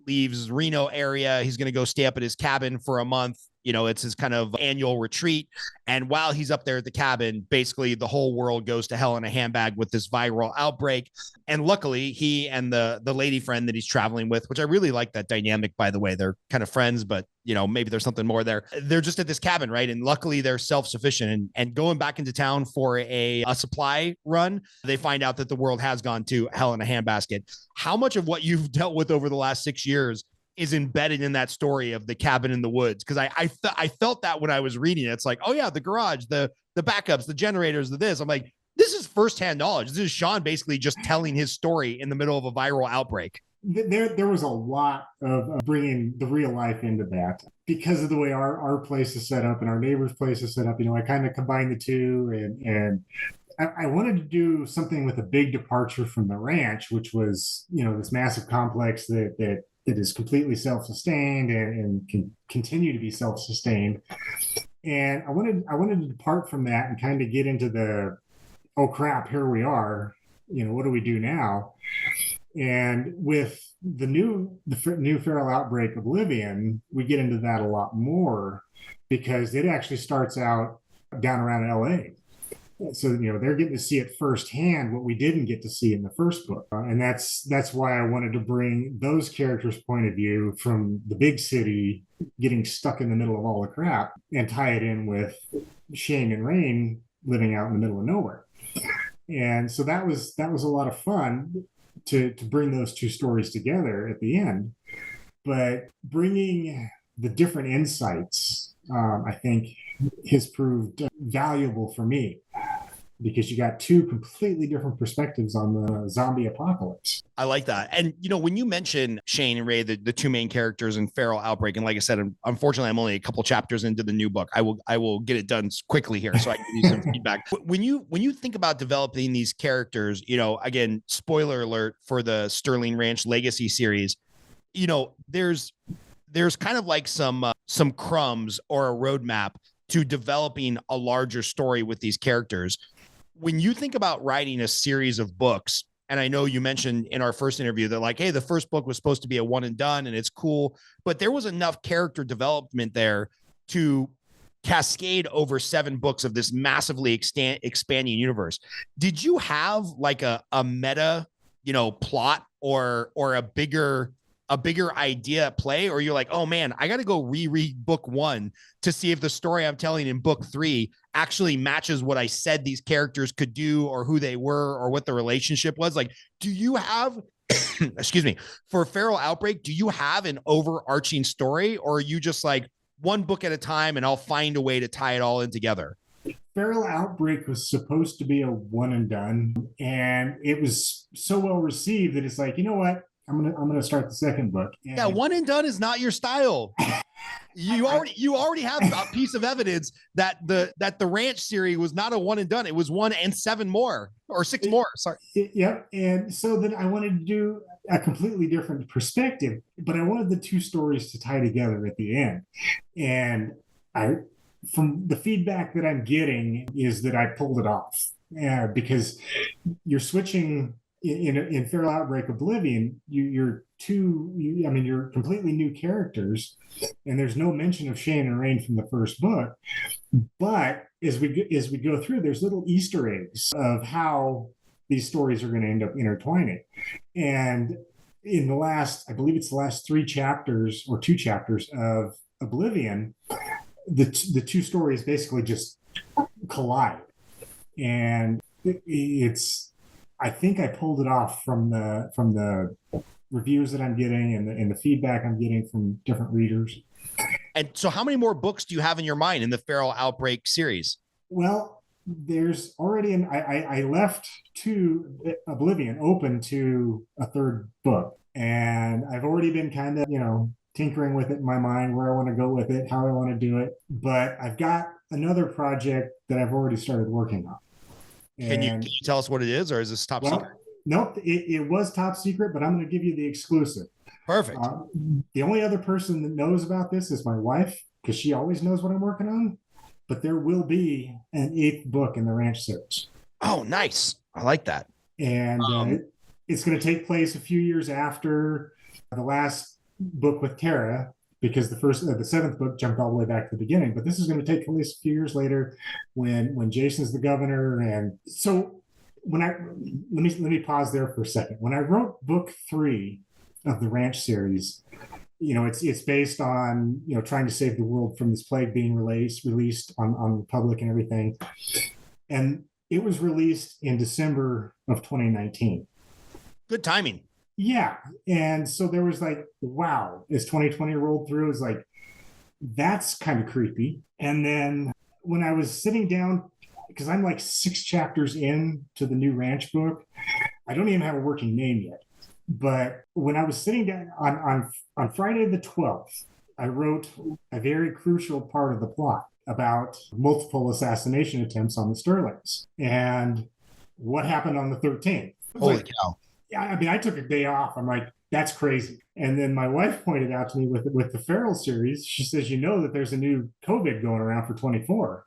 leaves Reno area. He's going to go stay up at his cabin for a month. It's his kind of annual retreat. And while he's up there at the cabin, basically the whole world goes to hell in a handbag with this viral outbreak. And luckily he and the lady friend that he's traveling with, which I really like that dynamic, by the way, they're kind of friends, but maybe there's something more there. They're just at this cabin, right? And luckily they're self-sufficient, and going back into town for a supply run, they find out that the world has gone to hell in a handbasket. How much of what you've dealt with over the last 6 years is embedded in that story of the cabin in the woods? Because I felt that when I was reading it. It's like, oh yeah, the garage, the backups, the generators, this. I'm like, this is firsthand knowledge. This is Sean basically just telling his story in the middle of a viral outbreak. There was a lot of bringing the real life into that because of the way our place is set up and our neighbor's place is set up. I kind of combined the two, and I wanted to do something with a big departure from the ranch, which was this massive complex that is completely self-sustained and can continue to be self-sustained. And I wanted to depart from that and kind of get into the, oh crap, here we are. What do we do now? And with the new Feral Outbreak Oblivion, we get into that a lot more because it actually starts out down around LA. So, they're getting to see it firsthand, what we didn't get to see in the first book. And that's why I wanted to bring those characters' point of view from the big city getting stuck in the middle of all the crap and tie it in with Shane and Rain living out in the middle of nowhere. And so that was a lot of fun to bring those two stories together at the end. But bringing the different insights, I think, has proved valuable for me because you got two completely different perspectives on the zombie apocalypse. I like that. And, when you mention Shane and Ray, the two main characters in Feral Outbreak, and like I said, unfortunately, I'm only a couple chapters into the new book. I will get it done quickly here so I can give you some feedback. When you think about developing these characters, again, spoiler alert for the Sterling Ranch Legacy series, there's kind of like some crumbs or a roadmap to developing a larger story with these characters. When you think about writing a series of books, and I know you mentioned in our first interview that like, hey, the first book was supposed to be a one and done and it's cool, but there was enough character development there to cascade over 7 books of this massively expanding universe. Did you have like a meta, plot or a bigger idea at play, or you're like, oh man, I got to go reread book 1 to see if the story I'm telling in book 3 actually matches what I said these characters could do or who they were or what the relationship was? Like, do you have, excuse me, for Feral Outbreak, do you have an overarching story, or are you just like one book at a time and I'll find a way to tie it all in together? Feral Outbreak was supposed to be a one and done, and it was so well received that it's like, you know what? I'm gonna start the second book. And yeah, one and done is not your style. You already have a piece of evidence that the ranch series was not a one and done. It was 1 and 7 more or 6 more. Sorry. Yep. And so then I wanted to do a completely different perspective, but I wanted the 2 stories to tie together at the end. And from the feedback that I'm getting is that I pulled it off, because you're switching. In Feral Outbreak Oblivion, you're completely new characters, and there's no mention of Shane and Rain from the first book. But as we go through, there's little Easter eggs of how these stories are going to end up intertwining. And in I believe it's the last 3 chapters or 2 chapters of Oblivion, the 2 stories basically just collide, and I think I pulled it off from the reviews that I'm getting and the feedback I'm getting from different readers. And so how many more books do you have in your mind in the Feral Outbreak series? Well, there's already I left Oblivion open to a 3rd book, and I've already been kind of, tinkering with it in my mind, where I want to go with it, how I want to do it. But I've got another project that I've already started working on. Can you tell us what it is, or is this top secret? Nope, it was top secret, but I'm going to give you the exclusive. Perfect. The only other person that knows about this is my wife, because she always knows what I'm working on. But there will be an 8th book in the ranch series. Oh, nice. I like that. And it's going to take place a few years after the last book with Tara, because the 7th book jumped all the way back to the beginning. But this is going to take place a few years later when Jason's the governor. And so let me pause there for a second. When I wrote book 3 of the ranch series, it's based on, trying to save the world from this plague being released on the public and everything. And it was released in December of 2019. Good timing. Yeah. And so there was like, wow, as 2020 rolled through, it's like, that's kind of creepy. And then when I was sitting down, because I'm like 6 chapters in to the new ranch book, I don't even have a working name yet. But when I was sitting down on Friday the 12th, I wrote a very crucial part of the plot about multiple assassination attempts on the Sterlings and what happened on the 13th. Holy cow. Yeah, I mean, I took a day off. I'm like, that's crazy. And then my wife pointed out to me with the Feral series, she says, that there's a new COVID going around for 24.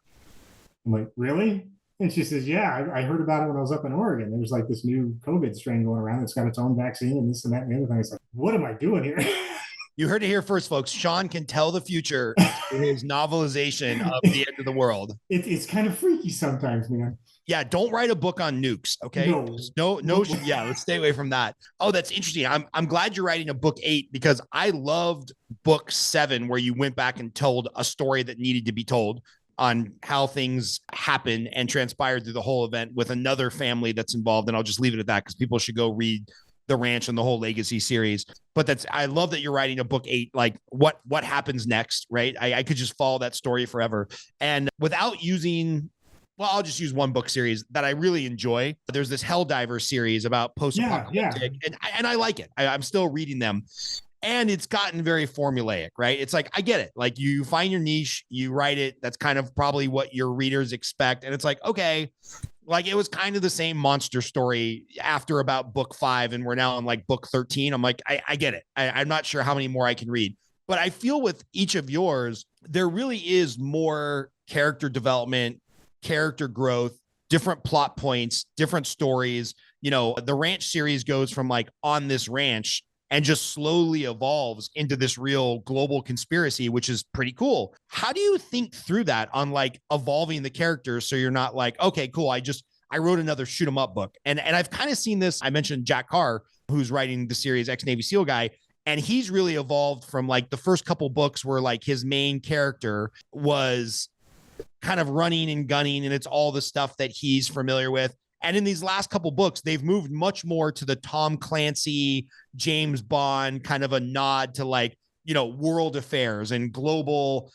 I'm like, really? And she says, yeah, I heard about it when I was up in Oregon. There's like this new COVID strain going around that's got its own vaccine and this and that and the other thing. It's like, what am I doing here? You heard it here first, folks. Sean can tell the future in his novelization of the end of the world. It's kind of freaky sometimes, man. Yeah, don't write a book on nukes, okay? No. Yeah, let's stay away from that. Oh, that's interesting. I'm glad you're writing a book 8, because I loved book 7, where you went back and told a story that needed to be told on how things happened and transpired through the whole event with another family that's involved. And I'll just leave it at that, because people should go read The Ranch and the whole Legacy series. But I love that you're writing a book 8, like what happens next, right? I could just follow that story forever. And without using, well, I'll just use one book series that I really enjoy. There's this Helldiver series about post-apocalyptic, and I like it. I'm still reading them. And it's gotten very formulaic, right? It's like, I get it. Like, you find your niche, you write it. That's kind of probably what your readers expect. And it's like, okay, like it was kind of the same monster story after about book 5. And we're now on like book 13. I'm like, I get it. I'm not sure how many more I can read, but I feel with each of yours, there really is more character development, character growth, different plot points, different stories. the ranch series goes from like on this ranch and just slowly evolves into this real global conspiracy, which is pretty cool. How do you think through that on like evolving the characters so you're not like, okay, cool, I wrote another shoot 'em up book. And I've kind of seen this. I mentioned Jack Carr, who's writing the series, ex-Navy SEAL guy. And he's really evolved from like the first couple books where like his main character was kind of running and gunning, and it's all the stuff that he's familiar with. And in these last couple books, they've moved much more to the Tom Clancy, James Bond, kind of a nod to like, world affairs and global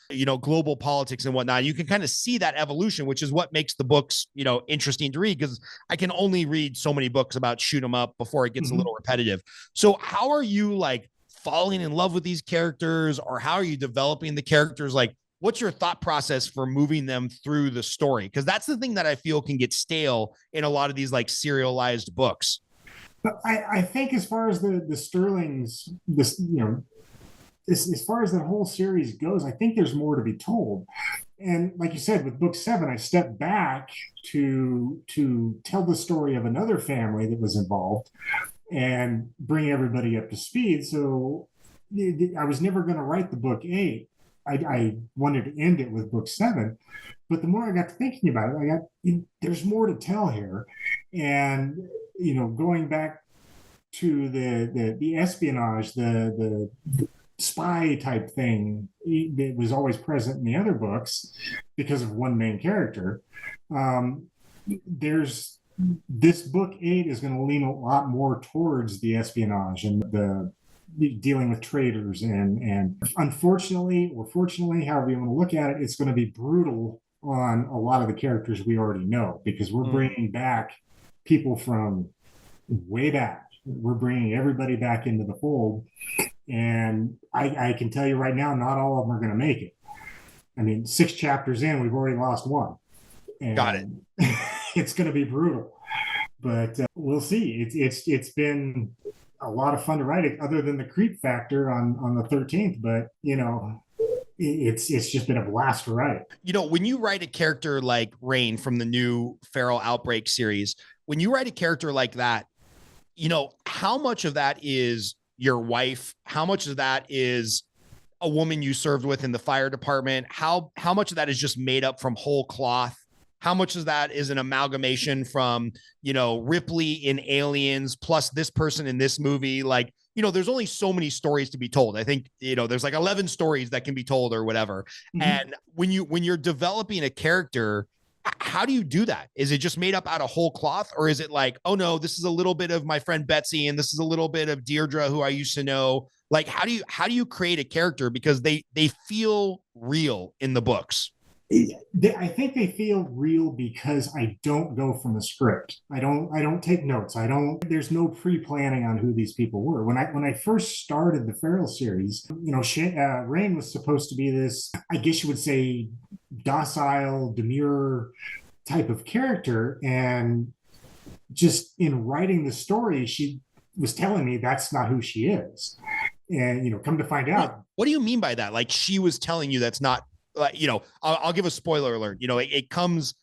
politics and whatnot. You can kind of see that evolution, which is what makes the books, interesting to read, because I can only read so many books about shoot 'em up before it gets a little repetitive. So how are you like falling in love with these characters, or how are you developing the characters? Like, what's your thought process for moving them through the story? Because that's the thing that I feel can get stale in a lot of these like serialized books. I think as far as the Sterling's, as far as that whole series goes, I think there's more to be told. And like you said, with book 7, I stepped back to tell the story of another family that was involved and bring everybody up to speed. So I was never going to write the book 8. I wanted to end it with book 7. But the more I got to thinking about it, there's more to tell here. And, going back to the espionage, the spy type thing that was always present in the other books because of one main character. There's this book 8 is going to lean a lot more towards the espionage and the dealing with traitors, and unfortunately or fortunately, however you want to look at it, it's going to be brutal on a lot of the characters we already know, because we're bringing back people from way back. We're bringing everybody back into the fold. And I can tell you right now, not all of them are going to make it. I mean, 6 chapters in, we've already lost one. And got it. It's going to be brutal, but we'll see. It's been a lot of fun to write it, other than the creep factor on the 13th. But it's just been a blast to write. When you write a character like Rain from the new Feral Outbreak series, when you write a character like that, how much of that is your wife? How much of that is a woman you served with in the fire department? How much of that is just made up from whole cloth? How much of that is an amalgamation from, Ripley in Aliens plus this person in this movie? Like, there's only so many stories to be told. I think, there's like 11 stories that can be told or whatever. Mm-hmm. And when you're developing a character, how do you do that? Is it just made up out of whole cloth, or is it like, oh no, this is a little bit of my friend Betsy, and this is a little bit of Deirdre, who I used to know? Like, how do you create a character, because they feel real in the books? I think they feel real because I don't go from the script. I don't take notes. There's no pre-planning on who these people were. When I first started the Feral series, Rain was supposed to be this, I guess you would say, docile, demure type of character. And just in writing the story, she was telling me that's not who she is. And, come to find out. What do you mean by that? Like, she was telling you that's not, I'll give a spoiler alert. It comes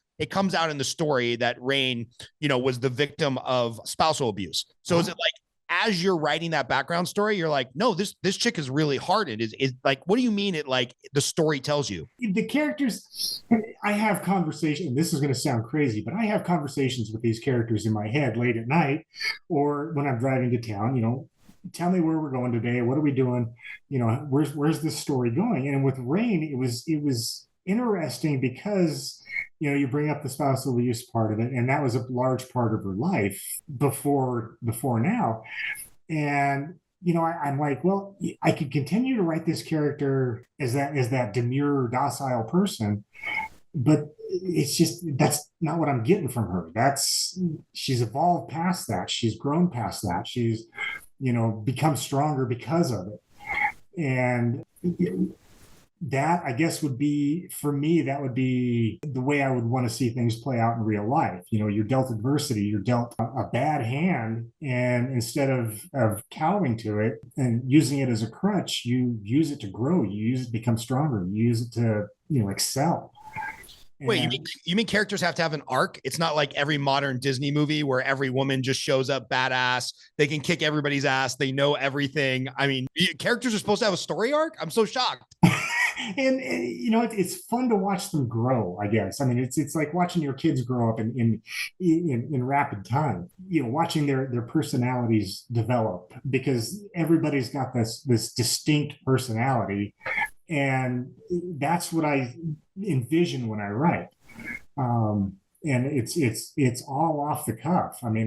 out in the story that Rain, was the victim of spousal abuse. So is it like, as you're writing that background story, you're like, no, this chick is really hardened. Is like, what do you mean it, like, the story tells you? The characters, I have conversations, this is going to sound crazy, but I have conversations with these characters in my head late at night, or when I'm driving to town, tell me where we're going today. What are we doing? Where's this story going? And with Rain, it was interesting because, you bring up the spousal abuse part of it, and that was a large part of her life before now. And, I'm like, well, I could continue to write this character as that demure, docile person, but it's just, that's not what I'm getting from her. She's evolved past that. She's grown past that. She's, become stronger because of it. And that, I guess, would be, for me, that would be the way I would want to see things play out in real life. You're dealt adversity, you're dealt a bad hand, and instead of cowering to it and using it as a crutch, you use it to grow, you use it to become stronger, you use it to, excel. Wait, you mean characters have to have an arc? It's not like every modern Disney movie where every woman just shows up badass. They can kick everybody's ass. They know everything. I mean, characters are supposed to have a story arc? I'm so shocked. and you know, it's fun to watch them grow, I guess. I mean, it's like watching your kids grow up in rapid time, you know, watching their personalities develop, because everybody's got this distinct personality, and that's what I envision when I write. And it's all off the cuff. I mean,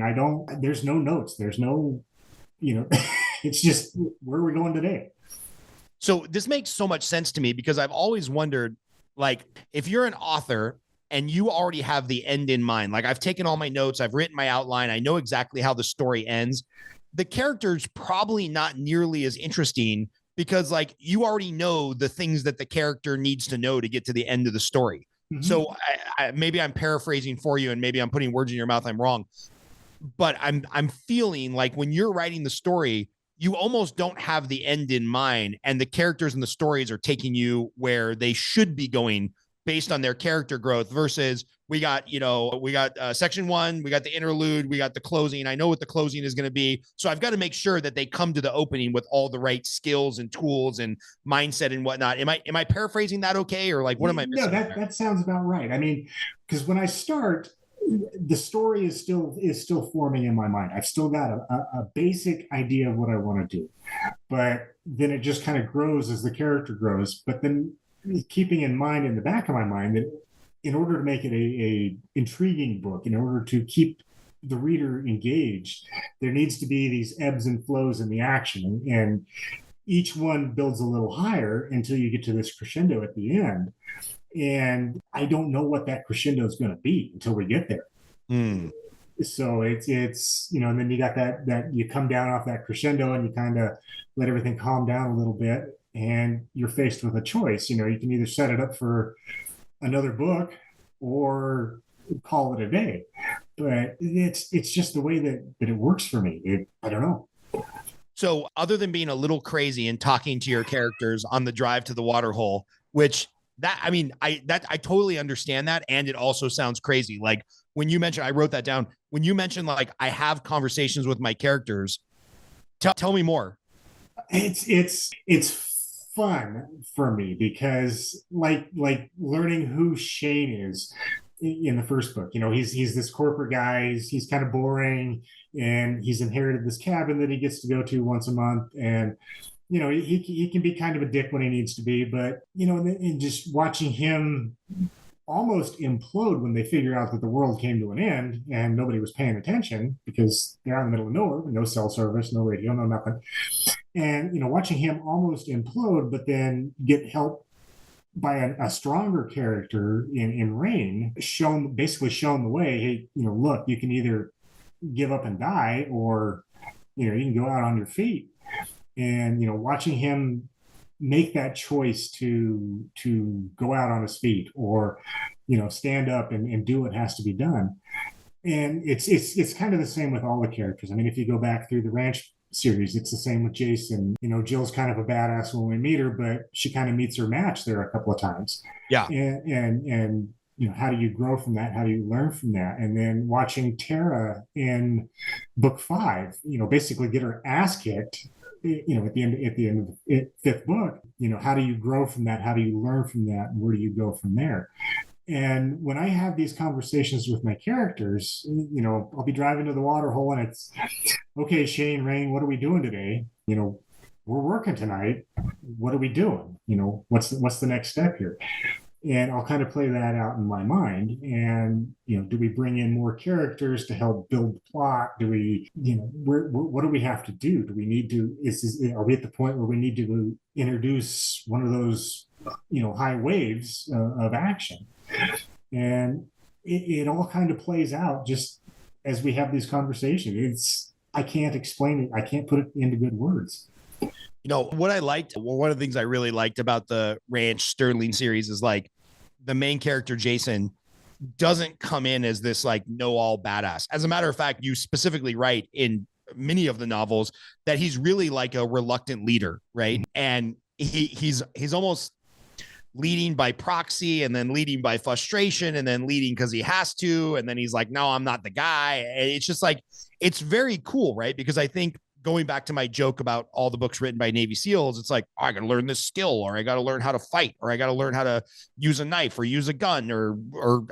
there's no notes, there's no, you know, it's just, where are we going today? So this makes so much sense to me, because I've always wondered, like, if you're an author and you already have the end in mind, like I've taken all my notes, I've written my outline, I know exactly how the story ends, the character's probably not nearly as interesting, because like you already know the things that the character needs to know to get to the end of the story. Mm-hmm. So maybe I'm paraphrasing for you, and maybe I'm putting words in your mouth, I'm wrong, but I'm feeling like when you're writing the story, you almost don't have the end in mind, and the characters and the stories are taking you where they should be going based on their character growth, versus we got section 1, we got the interlude, we got the closing. I know what the closing is going to be. So I've got to make sure that they come to the opening with all the right skills and tools and mindset and whatnot. Am I paraphrasing that okay? Or like, what am I missing? No, that sounds about right. I mean, because when I start, the story is still forming in my mind. I've still got a basic idea of what I want to do, but then it just kind of grows as the character grows. But then keeping in mind, in the back of my mind, that in order to make it a intriguing book, in order to keep the reader engaged, there needs to be these ebbs and flows in the action, and each one builds a little higher until you get to this crescendo at the end. And I don't know what that crescendo is going to be until we get there. So it's you know, and then you got that you come down off that crescendo and you kind of let everything calm down a little bit, and you're faced with a choice. You know, you can either set it up for another book or call it a day. But it's just the way that it works for me. I don't know. So other than being a little crazy and talking to your characters on the drive to the water hole, which I totally understand that. And it also sounds crazy. Like when you mentioned, I wrote that down. When you mentioned, like, I have conversations with my characters, tell me more. It's fun for me, because like learning who Shane is in the first book. You know, he's this corporate guy. He's kind of boring, and he's inherited this cabin that he gets to go to once a month, and you know, he can be kind of a dick when he needs to be, but you know, and just watching him almost implode when they figure out that the world came to an end and nobody was paying attention, because they're out in the middle of nowhere, no cell service, no radio, no nothing. And you know, watching him almost implode, but then get help by a stronger character in Rain, basically shown the way. Hey, you know, look, you can either give up and die, or you know, you can go out on your feet. And you know, watching him make that choice to go out on his feet, or you know, stand up and do what has to be done. And it's kind of the same with all the characters. I mean, if you go back through the Ranch series, it's the same with Jason. You know, Jill's kind of a badass when we meet her, but she kind of meets her match there a couple of times. Yeah. And you know, how do you grow from that? How do you learn from that? And then watching Tara in book 5, you know, basically get her ass kicked, you know, at the end of the 5th book. You know, how do you grow from that? How do you learn from that? And where do you go from there? And when I have these conversations with my characters, you know, I'll be driving to the water hole and it's, okay, Shane, Rain, what are we doing today? You know, we're working tonight. What are we doing? You know, what's the next step here? And I'll kind of play that out in my mind. And, you know, do we bring in more characters to help build the plot? Do we, you know, what do we have to do? Do we need to, are we at the point where we need to introduce one of those, you know, high waves of action? And it all kind of plays out just as we have these conversations. I can't explain it. I can't put it into good words. You know, what I liked, well, one of the things I really liked about the Ranch Sterling series is like the main character, Jason, doesn't come in as this like know-all badass. As a matter of fact, you specifically write in many of the novels that he's really like a reluctant leader, right? And he's almost leading by proxy and then leading by frustration and then leading because he has to. And then he's like, no, I'm not the guy. And it's just like, it's very cool, right? Because I think going back to my joke about all the books written by Navy SEALs, it's like, oh, I got to learn this skill, or I got to learn how to fight, or I got to learn how to use a knife or use a gun or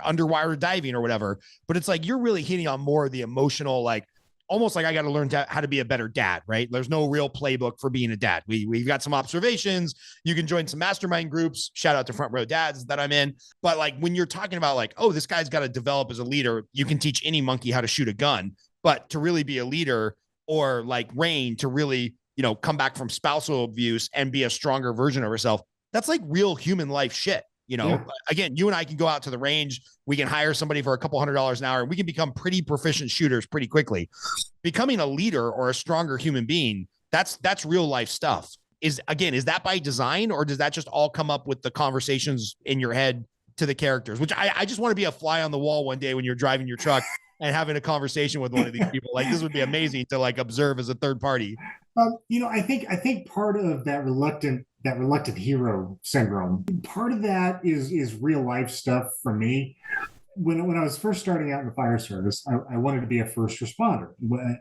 underwater diving or whatever. But it's like, you're really hitting on more of the emotional, like, almost like I got to learn how to be a better dad, right? There's no real playbook for being a dad. We've got some observations. You can join some mastermind groups. Shout out to Front Row Dads that I'm in. But like, when you're talking about like, oh, this guy's got to develop as a leader, you can teach any monkey how to shoot a gun. But to really be a leader, or like Rain to really, come back from spousal abuse and be a stronger version of herself, that's like real human life shit. Yeah. Again, you and I can go out to the range. We can hire somebody for a couple $100s an hour, and we can become pretty proficient shooters pretty quickly. Becoming a leader or a stronger human being, that's real life stuff. Is that by design, or does that just all come up with the conversations in your head to the characters? Which I just want to be a fly on the wall one day when you're driving your truck and having a conversation with one of these people. Like, this would be amazing to like observe as a third party. I think part of that reluctant hero syndrome, part of that is real life stuff for me. When I was first starting out in the fire service, I wanted to be a first responder,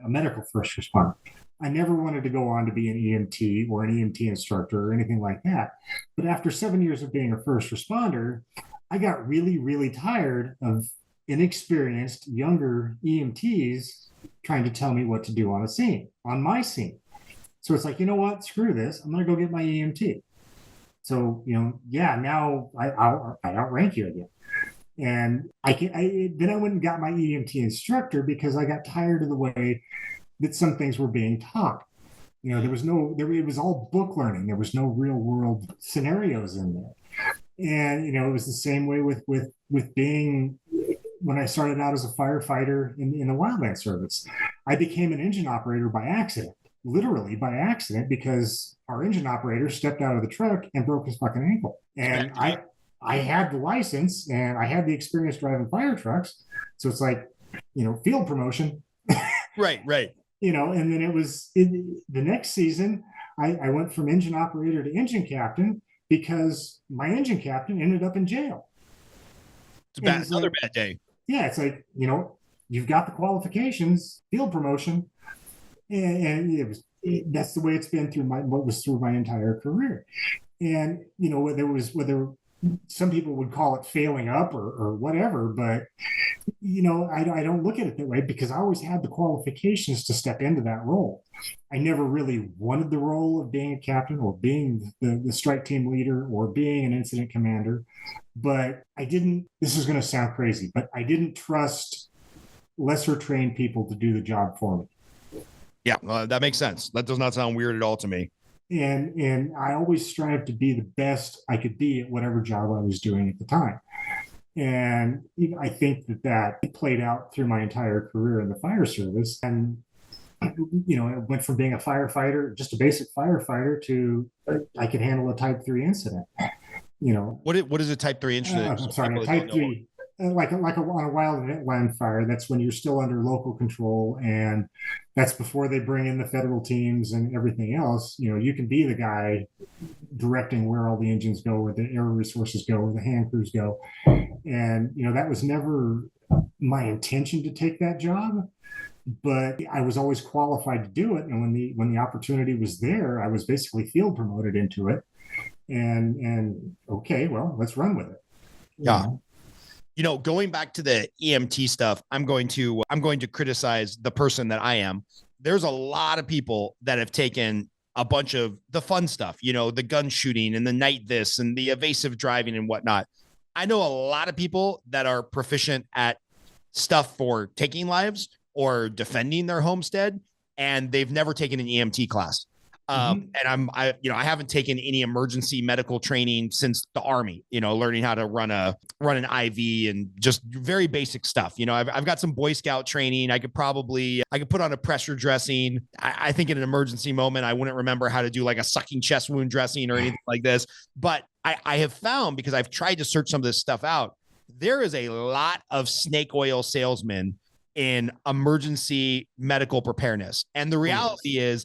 a medical first responder. I never wanted to go on to be an EMT or an EMT instructor or anything like that. But after 7 years of being a first responder, I got really, really tired of inexperienced younger EMTs trying to tell me what to do on my scene. So it's like, you know what, screw this. I'm going to go get my EMT. So, now I'll outrank you again. And then I went and got my EMT instructor because I got tired of the way that some things were being taught. It was all book learning. There was no real world scenarios in there. And, it was the same way with being, when I started out as a firefighter in the wildland service. I became an engine operator by accident, literally by accident, because our engine operator stepped out of the truck and broke his fucking ankle. And I had the license and I had the experience driving fire trucks. So it's like, field promotion. Right. And then the next season, I went from engine operator to engine captain because my engine captain ended up in jail. It's another bad day. Yeah, it's like, you've got the qualifications, field promotion, and that's the way it's been through my entire career. And whether some people would call it failing up or whatever, but I don't look at it that way because I always had the qualifications to step into that role. I never really wanted the role of being a captain or being the strike team leader or being an incident commander, but this is going to sound crazy, but I didn't trust lesser trained people to do the job for me. Yeah, that makes sense. That does not sound weird at all to me. And I always strived to be the best I could be at whatever job I was doing at the time. And I think that played out through my entire career in the fire service. And, it went from being a firefighter, just a basic firefighter, to I could handle a type 3 incident. What is a type 3 incident? I'm sorry, a type 3, on a wildland fire, that's when you're still under local control, and that's before they bring in the federal teams and everything else. You can be the guy directing where all the engines go, where the air resources go, where the hand crews go. And, that was never my intention to take that job, but I was always qualified to do it. And when the opportunity was there, I was basically field promoted into it. And okay, well, let's run with it. Yeah. Going back to the EMT stuff, I'm going to criticize the person that I am. There's a lot of people that have taken a bunch of the fun stuff, the gun shooting and the night this and the evasive driving and whatnot. I know a lot of people that are proficient at stuff for taking lives or defending their homestead, and they've never taken an EMT class. And I haven't taken any emergency medical training since the Army, learning how to run an IV and just very basic stuff. I've got some Boy Scout training. I could put on a pressure dressing. I think in an emergency moment, I wouldn't remember how to do like a sucking chest wound dressing or anything like this. But I have found, because I've tried to search some of this stuff out, there is a lot of snake oil salesmen in emergency medical preparedness. And the reality is,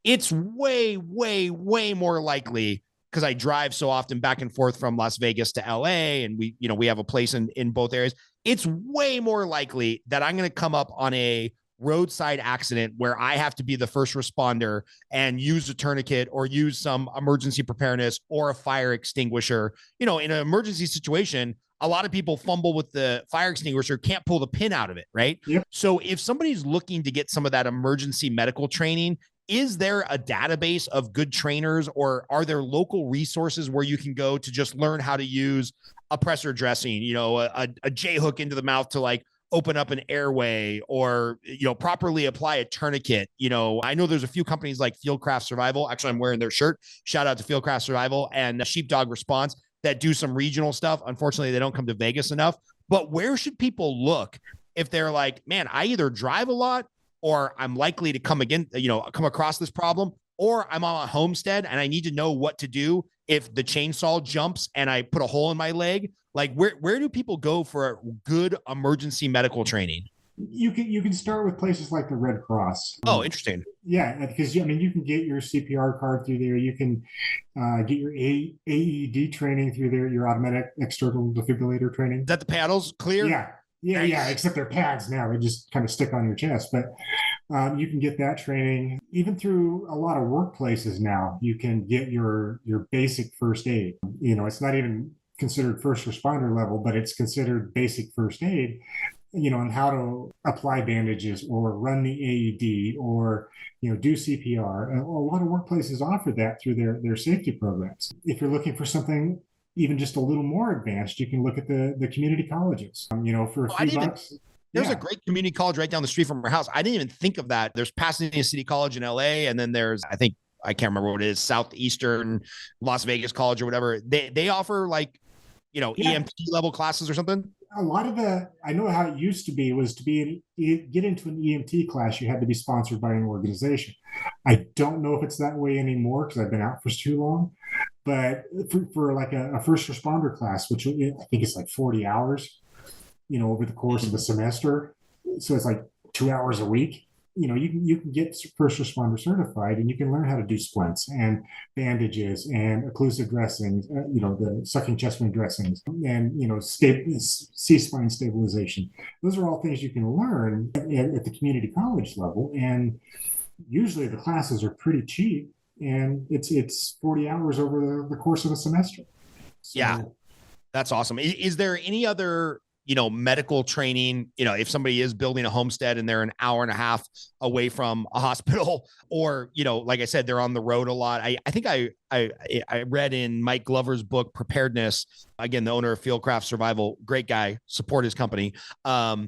it's way, way, way more likely because I drive so often back and forth from Las Vegas to LA, and we have a place in both areas. It's way more likely that I'm going to come up on a roadside accident where I have to be the first responder and use a tourniquet or use some emergency preparedness or a fire extinguisher. In an emergency situation, a lot of people fumble with the fire extinguisher, can't pull the pin out of it, right? Yep. So if somebody's looking to get some of that emergency medical training, is there a database of good trainers, or are there local resources where you can go to just learn how to use a pressure dressing, a J hook into the mouth to like open up an airway, or, properly apply a tourniquet? I know there's a few companies like Fieldcraft Survival. Actually, I'm wearing their shirt. Shout out to Fieldcraft Survival and Sheepdog Response that do some regional stuff. Unfortunately, they don't come to Vegas enough. But where should people look if they're like, man, I either drive a lot, or I'm likely to come across this problem, or I'm on a homestead and I need to know what to do if the chainsaw jumps and I put a hole in my leg? Like, where do people go for good emergency medical training? You can start with places like the Red Cross. Oh, interesting. Yeah, because you can get your CPR card through there. You can get your AED training through there, your automatic external defibrillator training. Is that the paddles clear? Yeah. Yeah. Except they're pads now. They just kind of stick on your chest. But you can get that training even through a lot of workplaces now. You can get your basic first aid. It's not even considered first responder level, but it's considered basic first aid. And how to apply bandages or run the AED or, do CPR. A lot of workplaces offer that through their safety programs. If you're looking for something even just a little more advanced, you can look at the community colleges, for a few bucks. There's a great community college right down the street from our house. I didn't even think of that. There's Pasadena City College in LA. And then there's, I can't remember what it is, Southeastern Las Vegas College or whatever. They offer like, EMT level classes or something. A lot of I know how it used to be was get into an EMT class, you had to be sponsored by an organization. I don't know if it's that way anymore because I've been out for too long. But for like a first responder class, which I think is like 40 hours, over the course of the semester. So it's like 2 hours a week. You can get first responder certified, and you can learn how to do splints and bandages and occlusive dressings, the sucking chest wound dressings, and C-spine stabilization. Those are all things you can learn at the community college level, and usually the classes are pretty cheap, and it's 40 hours over the course of a semester. So, yeah, that's awesome. Is there any other medical training, if somebody is building a homestead and they're an hour and a half away from a hospital, or, like I said, they're on the road a lot. I think I read in Mike Glover's book, Preparedness, again, the owner of Fieldcraft Survival, great guy, support his company. I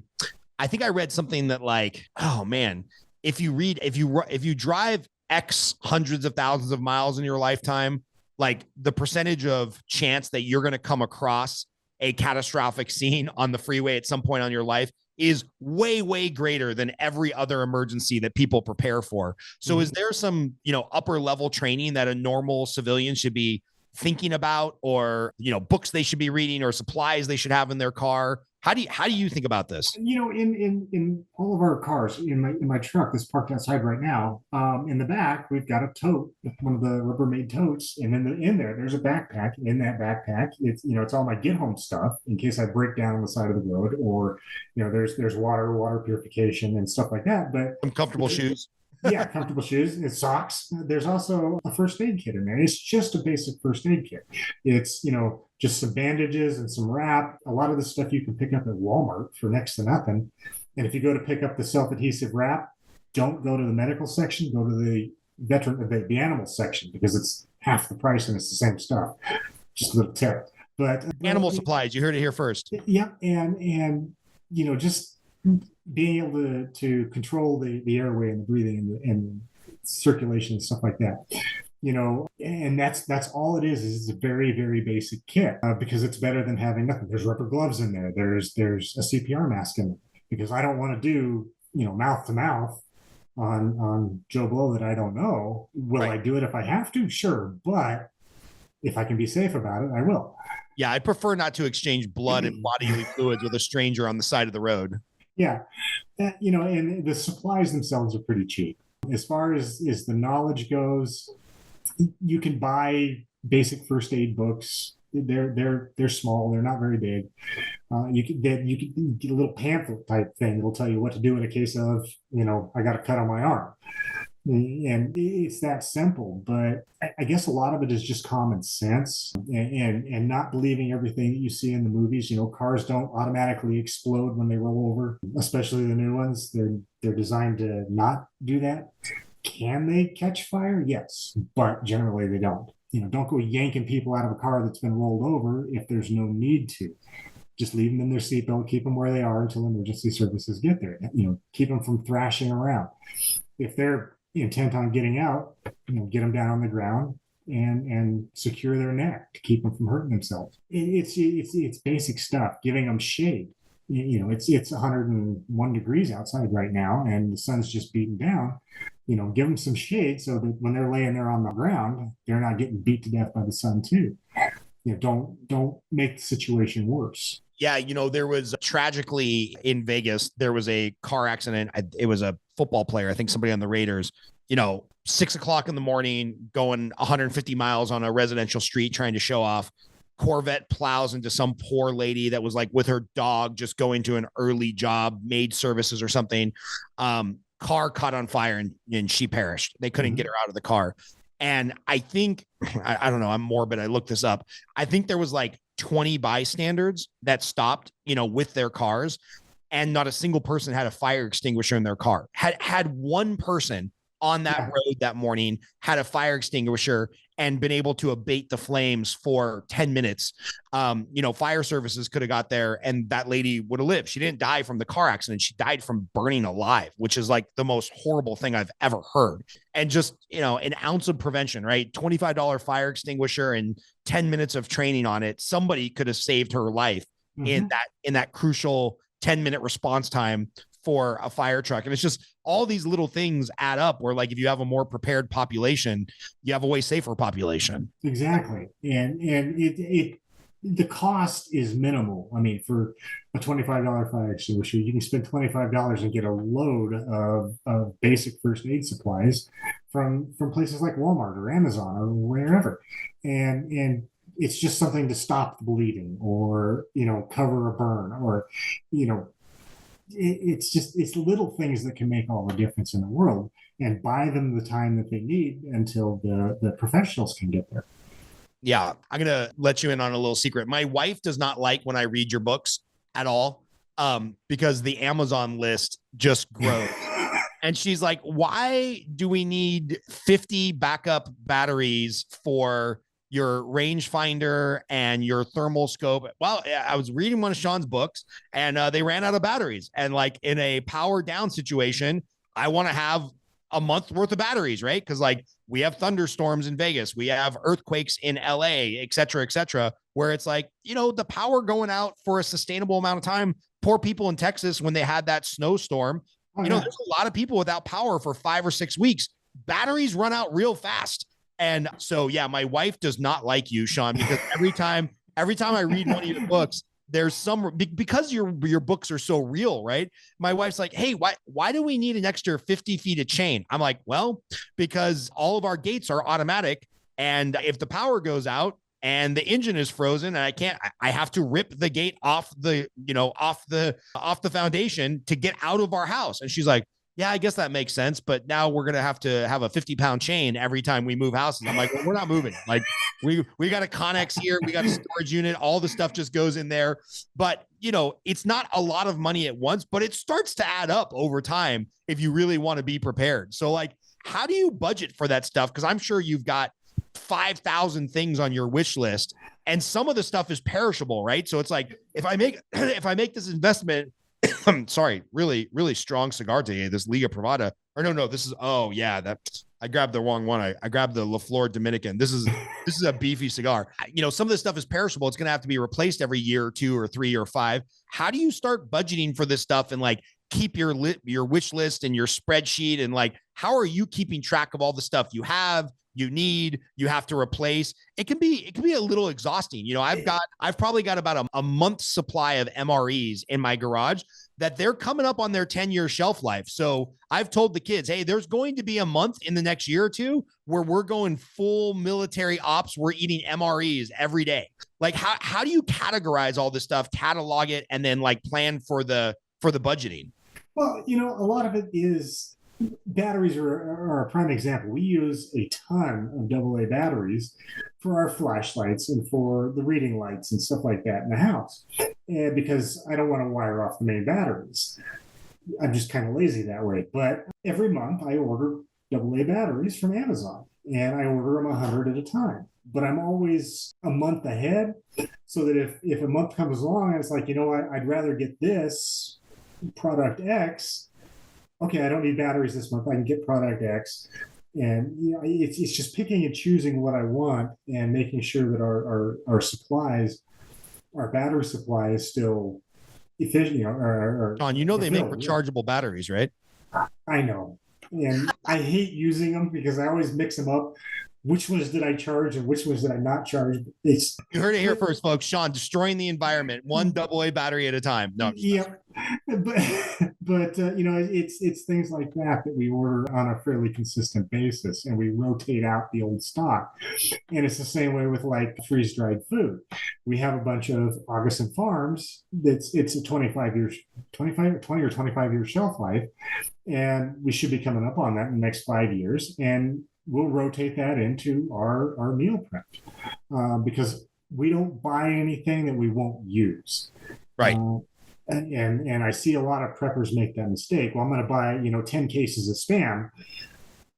think I read something that like, oh man, if you drive X hundreds of thousands of miles in your lifetime, like the percentage of chance that you're going to come across a catastrophic scene on the freeway at some point on your life is way, way greater than every other emergency that people prepare for. So is there some, upper level training that a normal civilian should be thinking about, or, books they should be reading, or supplies they should have in their car? How do you think about this? In all of our cars, in my truck that's parked outside right now, in the back we've got a tote, one of the Rubbermaid totes, and in there's a backpack. In that backpack, it's all my get home stuff in case I break down on the side of the road, or there's water purification and stuff like that. But some comfortable shoes. Yeah, comfortable shoes and socks. There's also a first aid kit in there. It's just a basic first aid kit. It's, just some bandages and some wrap. A lot of the stuff you can pick up at Walmart for next to nothing. And if you go to pick up the self-adhesive wrap, don't go to the medical section, go to the animal section, because it's half the price and it's the same stuff. Just a little tip. But animal supplies, you heard it here first. Yeah. And just being able to control the airway and the breathing and circulation and stuff like that, and that's all it is it's a very, very basic kit, because it's better than having nothing. There's rubber gloves in there. There's a CPR mask in there, because I don't want to do, mouth to mouth on Joe Blow that I don't know. Will I do it if I have to? Sure. But if I can be safe about it, I will. Yeah. I prefer not to exchange blood and bodily fluids with a stranger on the side of the road. Yeah. And the supplies themselves are pretty cheap. As far as the knowledge goes, you can buy basic first aid books. They're small. They're not very big. You can get a little pamphlet type thing. It'll tell you what to do in a case of, I got a cut on my arm. And it's that simple, but I guess a lot of it is just common sense and not believing everything that you see in the movies. Cars don't automatically explode when they roll over, especially the new ones. They're designed to not do that. Can they catch fire? Yes, but generally they don't. Don't go yanking people out of a car that's been rolled over if there's no need to. Just leave them in their seatbelt, keep them where they are until emergency services get there. Keep them from thrashing around. If they're intent on getting out, get them down on the ground and secure their neck to keep them from hurting themselves. It's basic stuff. Giving them shade. It's 101 degrees outside right now, and the sun's just beating down. Give them some shade so that when they're laying there on the ground, they're not getting beat to death by the sun too. Don't make the situation worse. Yeah, there was tragically in Vegas, there was a car accident. It was a football player, I think somebody on the Raiders, 6 o'clock in the morning, going 150 miles on a residential street trying to show off. Corvette plows into some poor lady that was like with her dog, just going to an early job, maid services or something. Car caught on fire and she perished. They couldn't get her out of the car. And I think, I don't know, I'm morbid. I looked this up. I think there was like 20 bystanders that stopped, with their cars, and not a single person had a fire extinguisher in their car. Had one person on that road that morning had a fire extinguisher and been able to abate the flames for 10 minutes. Fire services could have got there and that lady would have lived. She didn't die from the car accident. She died from burning alive, which is like the most horrible thing I've ever heard. And just, an ounce of prevention, right? $25 fire extinguisher and 10 minutes of training on it. Somebody could have saved her life in that crucial 10-minute response time for a fire truck. And it's just all these little things add up where, like, if you have a more prepared population, you have a way safer population. Exactly. And the cost is minimal. I mean, for a $25 fire extinguisher, you can spend $25 and get a load of basic first aid supplies from places like Walmart or Amazon or wherever. And it's just something to stop the bleeding or, cover a burn or, it's little things that can make all the difference in the world, and buy them the time that they need until the professionals can get there. Yeah. I'm going to let you in on a little secret. My wife does not like when I read your books at all, because the Amazon list just grows. And she's like, why do we need 50 backup batteries for your rangefinder and your thermal scope? Well, I was reading one of Sean's books and they ran out of batteries. And like in a power down situation, I want to have a month worth of batteries, right? Because like we have thunderstorms in Vegas, we have earthquakes in LA, et cetera, where it's like, the power going out for a sustainable amount of time. Poor people in Texas, when they had that snowstorm, there's a lot of people without power for 5 or 6 weeks. Batteries run out real fast. And so, yeah, my wife does not like you, Sean, because every time I read one of your books, there's some, because your books are so real, right? My wife's like, hey, why do we need an extra 50 feet of chain? I'm like, well, because all of our gates are automatic. And if the power goes out and the engine is frozen and I have to rip the gate off the foundation to get out of our house. And she's like, yeah, I guess that makes sense. But now we're going to have a 50-pound chain every time we move houses. I'm like, well, we're not moving. Like we got a Connex here. We got a storage unit. All the stuff just goes in there. But, it's not a lot of money at once, but it starts to add up over time if you really want to be prepared. So like, how do you budget for that stuff? Because I'm sure you've got 5,000 things on your wish list and some of the stuff is perishable, right? So it's like, if I make this investment, sorry, really, really strong cigar today, this Liga Privada, or no, this is, I grabbed the wrong one. I grabbed the La Flor Dominican. This is a beefy cigar. Some of this stuff is perishable. It's going to have to be replaced every year or 2 or 3 or 5. How do you start budgeting for this stuff and like keep your wish list and your spreadsheet? And like, how are you keeping track of all the stuff you have, you need, you have to replace. It can be a little exhausting. You know, I've probably got about a month's supply of MREs in my garage that they're coming up on their 10-year shelf life. So I've told the kids, hey, there's going to be a month in the next year or two where we're going full military ops. We're eating MREs every day. Like, how do you categorize all this stuff, catalog it, and then like plan for the budgeting? Well, you know, a lot of it is batteries are a prime example. We use a ton of AA batteries for our flashlights and for the reading lights and stuff like that in the house. And because I don't want to wire off the main batteries. I'm just kind of lazy that way. But every month I order AA batteries from Amazon, and I order them 100 at a time. But I'm always a month ahead, so that if a month comes along and it's like, you know what, I'd rather get this product X. Okay, I don't need batteries this month. I can get product X. And you know, it's just picking and choosing what I want and making sure that our supplies, our battery supply is still efficient. You know, John, you know they make rechargeable batteries, right? I know. And I hate using them because I always mix them up. Which ones did I charge and which ones did I not charge? You heard it here first, folks. Sean, destroying the environment, one AA battery at a time. No. Yeah, but you know, it's things like that we order on a fairly consistent basis, and we rotate out the old stock. And it's the same way with like freeze-dried food. We have a bunch of Augustin Farms. It's a 20 or 25 year shelf life, and we should be coming up on that in the next 5 years. And we'll rotate that into our meal prep because we don't buy anything that we won't use. Right. And I see a lot of preppers make that mistake. Well, I'm going to buy, 10 cases of Spam.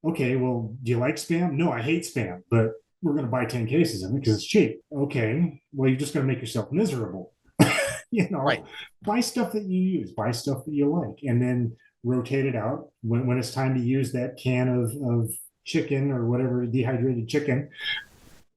Okay, well, do you like Spam? No, I hate Spam, but we're going to buy 10 cases of it because it's cheap. Okay, well, you're just going to make yourself miserable. Right. Buy stuff that you use, buy stuff that you like, and then rotate it out when it's time to use that can of chicken or whatever, dehydrated chicken.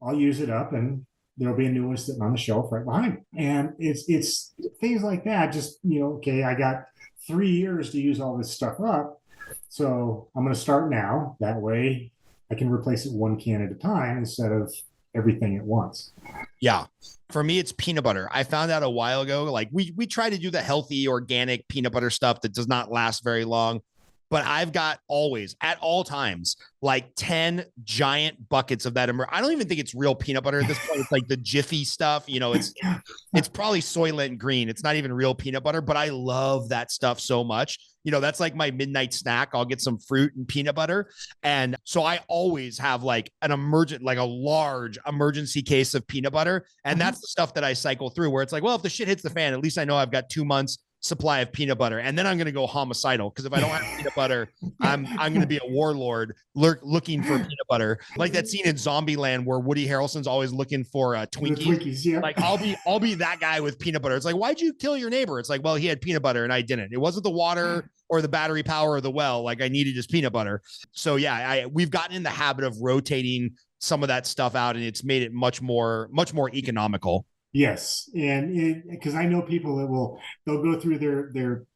I'll use it up and there'll be a new one sitting on the shelf right behind me. And it's things like that. Just, okay, I got 3 years to use all this stuff up. So I'm going to start now. That way I can replace it one can at a time instead of everything at once. Yeah. For me, it's peanut butter. I found out a while ago, like we try to do the healthy, organic peanut butter stuff that does not last very long. But I've got always, at all times, like 10 giant buckets of that. I don't even think it's real peanut butter at this point. It's like the Jiffy stuff. It's probably Soylent Green. It's not even real peanut butter, but I love that stuff so much. That's like my midnight snack. I'll get some fruit and peanut butter. And so I always have like a large emergency case of peanut butter. And that's the stuff that I cycle through where it's like, well, if the shit hits the fan, at least I know I've got 2 months supply of peanut butter, and then I'm going to go homicidal because if I don't have peanut butter, I'm going to be a warlord looking for peanut butter, like that scene in Zombieland where Woody Harrelson's always looking for Twinkies. Yeah. Like I'll be that guy with peanut butter. It's like, why'd you kill your neighbor? It's like, well, he had peanut butter and I didn't. It wasn't the water or the battery power or the well. Like I needed his peanut butter. So yeah, we've gotten in the habit of rotating some of that stuff out, and it's made it much more economical. Yes, and because I know people that they'll go through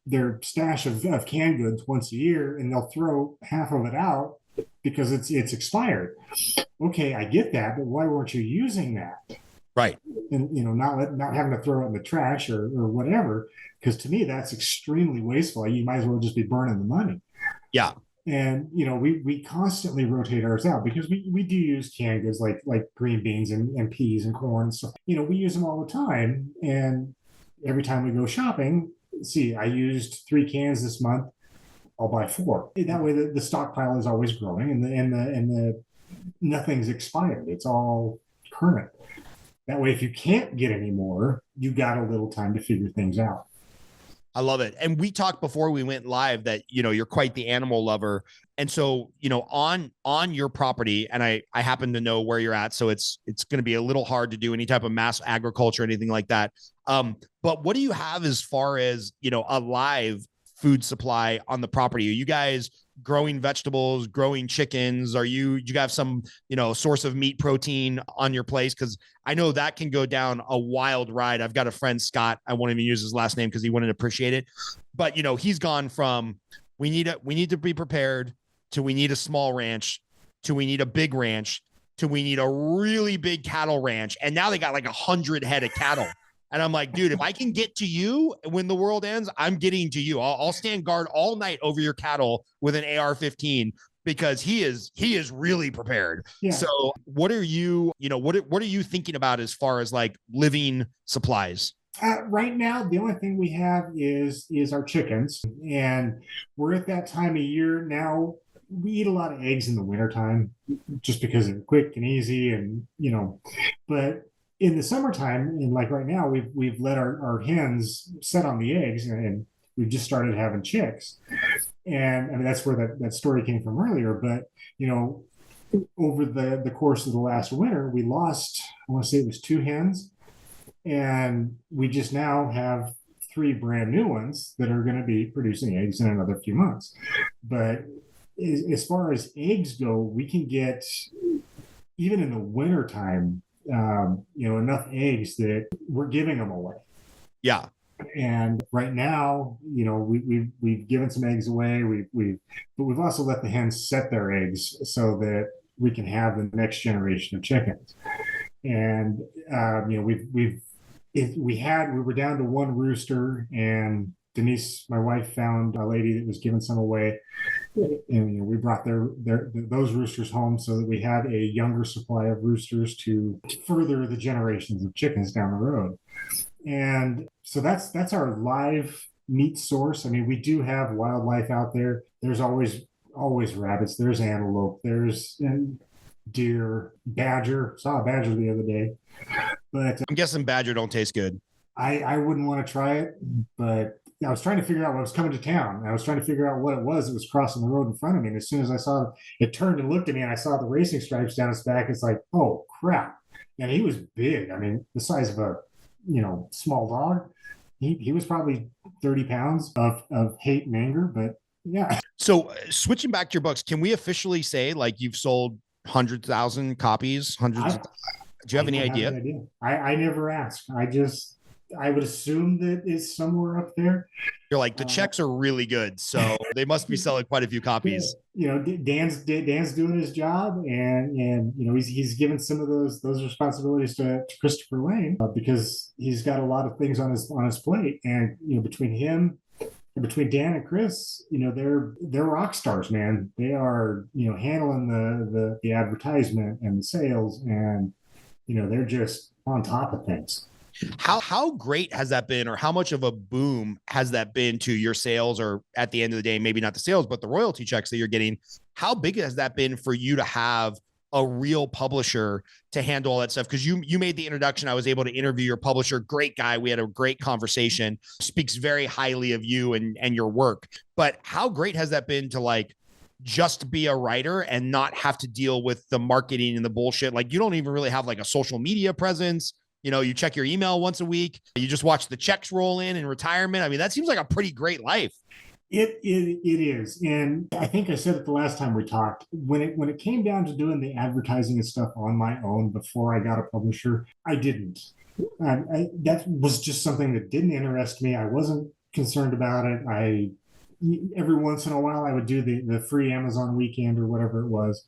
their stash of canned goods once a year, and they'll throw half of it out because it's expired. Okay, I get that, but why weren't you using that? Right. And not having to throw it in the trash or whatever, because to me that's extremely wasteful. You might as well just be burning the money. Yeah. And we constantly rotate ours out because we do use canned goods like green beans and peas and corn and stuff. We use them all the time. And every time we go shopping, see, I used 3 cans this month. I'll buy 4. That way the stockpile is always growing and the nothing's expired. It's all current. That way, if you can't get any more, you got a little time to figure things out. I love it. And we talked before we went live that, you're quite the animal lover. And so, on your property, and I happen to know where you're at, so it's going to be a little hard to do any type of mass agriculture, anything like that. But what do you have as far as, a live food supply on the property? Are you guys growing vegetables, growing chickens? Do you have some, source of meat protein on your place? Because I know that can go down a wild ride. I've got a friend, Scott. I won't even use his last name because he wouldn't appreciate it. But, he's gone from we need to be prepared to we need a small ranch to we need a big ranch to we need a really big cattle ranch. And now they got like 100 head of cattle. And I'm like, dude, if I can get to you when the world ends, I'm getting to you. I'll stand guard all night over your cattle with an AR-15 because he is really prepared. Yeah. So what are you what are you thinking about as far as like living supplies? Right now, the only thing we have is our chickens. And we're at that time of year now. We eat a lot of eggs in the wintertime just because they're quick and easy and, but in the summertime, and like right now, we've let our hens set on the eggs and we've just started having chicks. And I mean, that's where that story came from earlier. But, over the course of the last winter, we lost, I want to say it was 2 hens. And we just now have 3 brand new ones that are going to be producing eggs in another few months. But as far as eggs go, we can get, even in the wintertime, enough eggs that we're giving them away. Yeah. And right now, we've given some eggs away. But we've also let the hens set their eggs so that we can have the next generation of chickens. And we were down to 1 rooster, and Denise, my wife, found a lady that was giving some away, and we brought those roosters home so that we had a younger supply of roosters to further the generations of chickens down the road. And so that's our live meat source. I mean, we do have wildlife out there. There's always rabbits. There's antelope. There's deer, badger. Saw a badger the other day. But I'm guessing badger don't taste good. I wouldn't want to try it, but I was trying to figure out what was coming to town. I was trying to figure out what it was that was crossing the road in front of me. And as soon as I saw it turned and looked at me and I saw the racing stripes down his back, it's like, oh crap. And he was big. I mean, the size of a, small dog. He was probably 30 pounds of hate and anger, but yeah. So switching back to your books, can we officially say like you've sold 100,000 copies, hundreds of, do you have any idea? I never asked. I would assume that it's somewhere up there. You're like, the checks are really good, so they must be selling quite a few copies. Dan's doing his job, and he's given some of those responsibilities to Christopher Lane because he's got a lot of things on his plate, and between Dan and Chris, they're rock stars, man. They are handling the advertisement and the sales, and they're just on top of things. How great has that been, or how much of a boom has that been to your sales, or at the end of the day, maybe not the sales, but the royalty checks that you're getting? How big has that been for you to have a real publisher to handle all that stuff? Because you made the introduction. I was able to interview your publisher. Great guy. We had a great conversation. Speaks very highly of you and your work. But how great has that been to like just be a writer and not have to deal with the marketing and the bullshit? Like you don't even really have like a social media presence. You check your email once a week. You just watch the checks roll in retirement. I mean, that seems like a pretty great life. It is. And I think I said it the last time we talked, when it came down to doing the advertising and stuff on my own before I got a publisher, I didn't. That was just something that didn't interest me. I wasn't concerned about it. Every once in a while I would do the free Amazon weekend or whatever it was,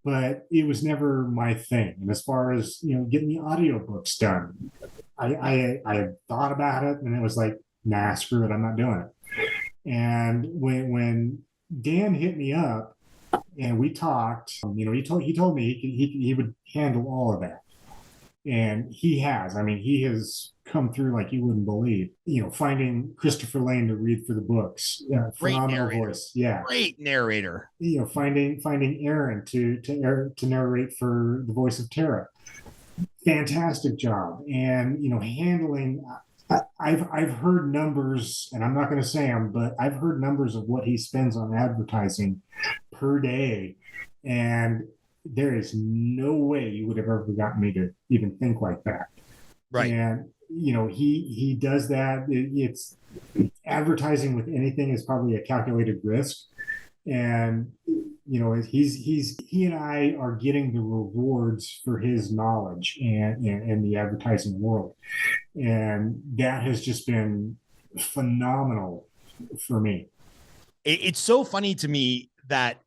but it was never my thing. And as far as, getting the audiobooks done, I thought about it and it was like, nah, screw it. I'm not doing it. And when Dan hit me up and we talked, he told me he would handle all of that. And he has. I mean, he has come through like you wouldn't believe. Finding Christopher Lane to read for the books, phenomenal voice, yeah, great narrator. Finding Aaron to narrate for the voice of Tara, fantastic job. And handling. I've heard numbers, and I'm not going to say them, but I've heard numbers of what he spends on advertising per day, and there is no way you would have ever gotten me to even think like that. Right. And, he does that. It's advertising with anything is probably a calculated risk. And, he and I are getting the rewards for his knowledge and in the advertising world. And that has just been phenomenal for me. It's so funny to me that,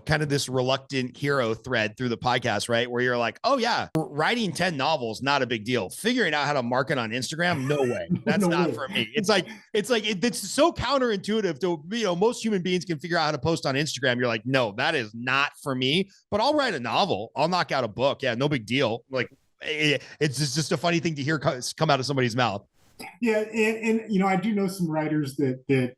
kind of this reluctant hero thread through the podcast, right? Where you're like, oh yeah, writing 10 novels, not a big deal. Figuring out how to market on Instagram, no way. That's No not way. for me. It's so counterintuitive to, most human beings can figure out how to post on Instagram. You're like, no, that is not for me, but I'll write a novel. I'll knock out a book. Yeah, no big deal. Like, it's just a funny thing to hear come out of somebody's mouth. Yeah, and I do know some writers that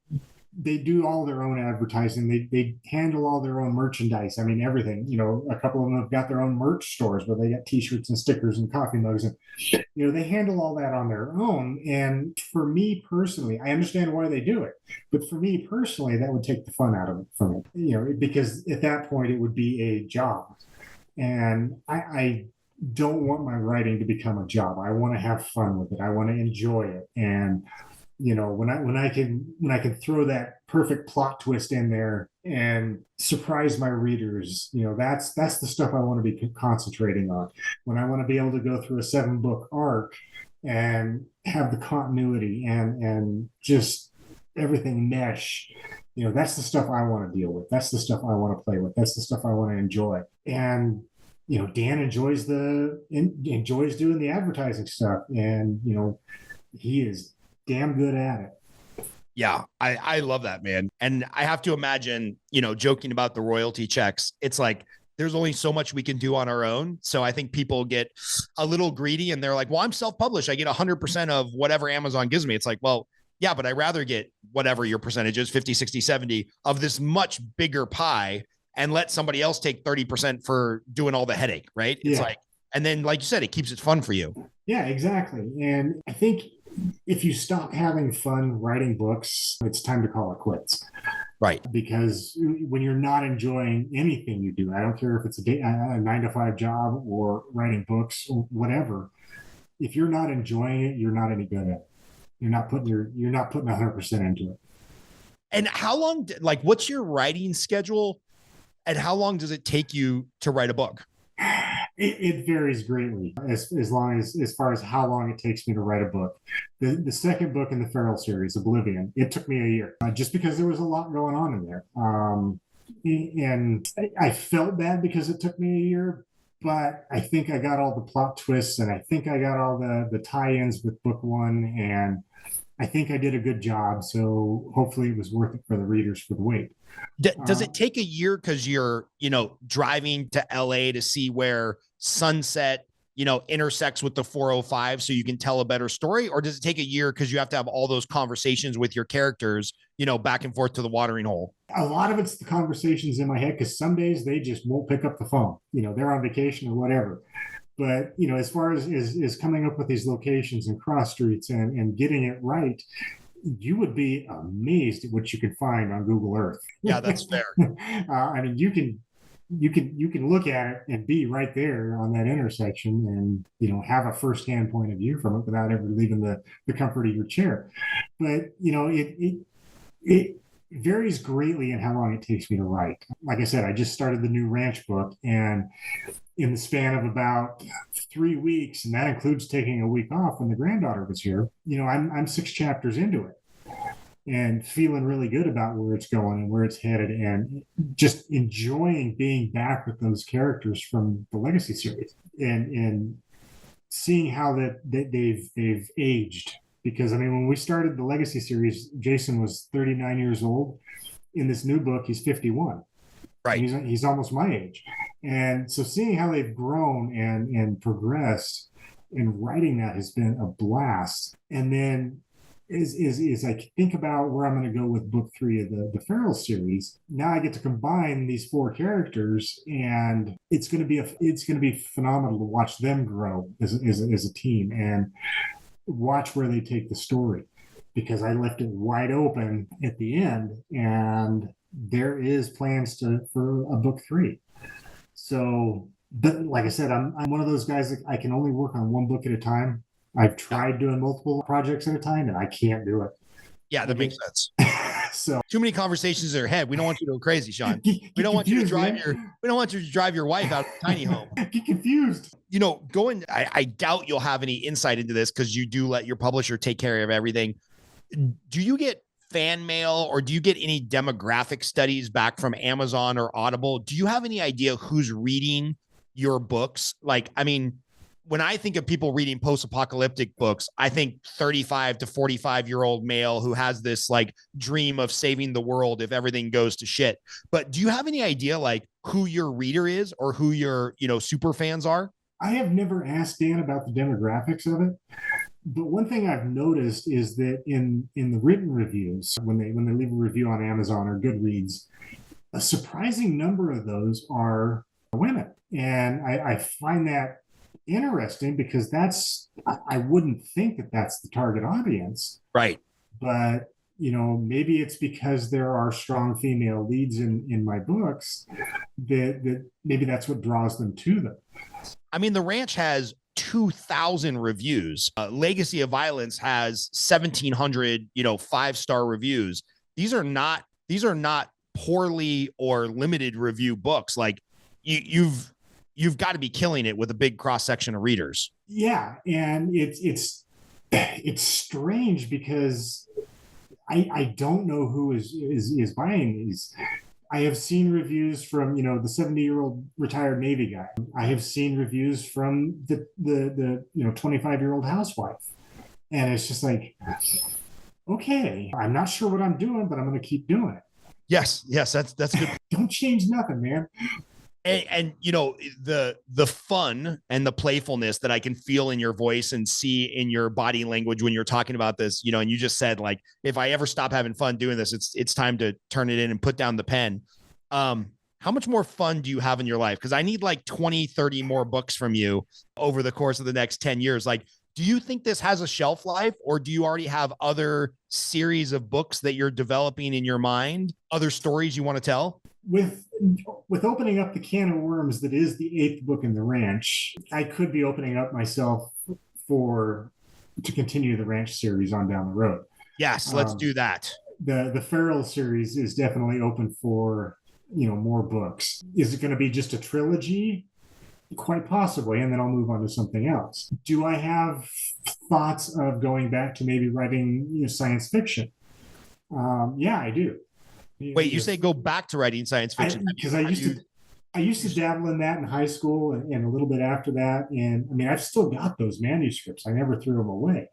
they do all their own advertising. They handle all their own merchandise. I mean, everything. A couple of them have got their own merch stores where they got T-shirts and stickers and coffee mugs, and they handle all that on their own. And for me personally, I understand why they do it, but for me personally, that would take the fun out of it from it. Because at that point it would be a job, and I don't want my writing to become a job. I want to have fun with it. I want to enjoy it. And when I can throw that perfect plot twist in there and surprise my readers, that's the stuff I want to be concentrating on. When I want to be able to go through a 7-book arc and have the continuity and just everything mesh, that's the stuff I want to deal with. That's the stuff I want to play with. That's the stuff I want to enjoy. And Dan enjoys doing the advertising stuff, and he is damn good at it. Yeah, I love that, man. And I have to imagine, joking about the royalty checks, it's like there's only so much we can do on our own. So I think people get a little greedy and they're like, well, I'm self-published. I get 100% of whatever Amazon gives me. It's like, well, yeah, but I'd rather get whatever your percentage is, 50, 60, 70 of this much bigger pie, and let somebody else take 30% for doing all the headache, right? It's like, and then like you said, it keeps it fun for you. Yeah, exactly. And I think if you stop having fun writing books, it's time to call it quits. Right. Because when you're not enjoying anything you do, I don't care if it's a 9-to-5 job or writing books or whatever, if you're not enjoying it, you're not any good at it. You're not putting 100% into it. And how long, what's your writing schedule? And how long does it take you to write a book? It varies greatly as far as how long it takes me to write a book. The second book in the Feral series, Oblivion, it took me a year just because there was a lot going on in there. And I felt bad because it took me a year, but I think I got all the plot twists and I think I got all the tie-ins with book one, and I think I did a good job. So hopefully it was worth it for the readers for the wait. Does it take a year because you're, driving to LA to see where Sunset, intersects with the 405 so you can tell a better story? Or does it take a year because you have to have all those conversations with your characters, back and forth to the watering hole? A lot of it's the conversations in my head, because some days they just won't pick up the phone. They're on vacation or whatever. But, as far as coming up with these locations and cross streets and getting it right, you would be amazed at what you can find on Google Earth. Yeah, that's fair. I mean, you can look at it and be right there on that intersection and, have a firsthand point of view from it without ever leaving the comfort of your chair. But, it varies greatly in how long it takes me to write. Like I said, I just started the new ranch book, and in the span of about 3 weeks, and that includes taking a week off when the granddaughter was here, I'm 6 chapters into it and feeling really good about where it's going and where it's headed, and just enjoying being back with those characters from the Legacy series and seeing how they've aged. Because, I mean, when we started the Legacy series, Jason was 39 years old. In this new book, he's 51. Right. He's almost my age. And so seeing how they've grown and progressed and writing that has been a blast. And then is I think about where I'm going to go with book 3 of the Feral series. Now I get to combine these 4 characters, and it's going to be phenomenal to watch them grow as a team and watch where they take the story, because I left it wide open at the end, and there is plans for a book 3. So, but like I said, I'm one of those guys that I can only work on one book at a time. I've tried doing multiple projects at a time, and I can't do it. Yeah, that makes sense. So too many conversations in your head. We don't want you to go crazy, Sean. We don't want you to drive your wife out of the tiny home. Get confused. I doubt you'll have any insight into this because you do let your publisher take care of everything. Do you get fan mail or do you get any demographic studies back from Amazon or Audible? Do you have any idea who's reading your books? Like, I mean, when I think of people reading post-apocalyptic books, I think 35 to 45-year-old male who has this like dream of saving the world if everything goes to shit. But do you have any idea like who your reader is or who your, super fans are? I have never asked Dan about the demographics of it. But one thing I've noticed is that in the written reviews, when they leave a review on Amazon or Goodreads, a surprising number of those are women. And I find that interesting because I wouldn't think that that's the target audience. Right. But, maybe it's because there are strong female leads in my books that maybe that's what draws them to them. I mean, The Ranch has 2,000 reviews. Legacy of Violence has 1,700, 5-star reviews. These are not poorly or limited review books. Like you've got to be killing it with a big cross section of readers. Yeah, and it's strange because I don't know who is buying these. I have seen reviews from, the 70-year-old retired Navy guy. I have seen reviews from the 25-year-old housewife. And it's just like, okay, I'm not sure what I'm doing, but I'm going to keep doing it. Yes, that's good. Don't change nothing, man. And the fun and the playfulness that I can feel in your voice and see in your body language when you're talking about this, and you just said like, if I ever stop having fun doing this, it's time to turn it in and put down the pen. How much more fun do you have in your life? Because I need like 20, 30 more books from you over the course of the next 10 years. Like, do you think this has a shelf life or do you already have other series of books that you're developing in your mind? Other stories you want to tell? With opening up the can of worms that is the 8th book in The Ranch, I could be opening up myself to continue the Ranch series on down the road. Yes, let's do that. The Feral series is definitely open for, more books. Is it going to be just a trilogy? Quite possibly, and then I'll move on to something else. Do I have thoughts of going back to maybe writing science fiction? Yeah, I do. Wait, you say go back to writing science fiction? Because I used to dabble in that in high school and a little bit after that. And I mean, I've still got those manuscripts. I never threw them away.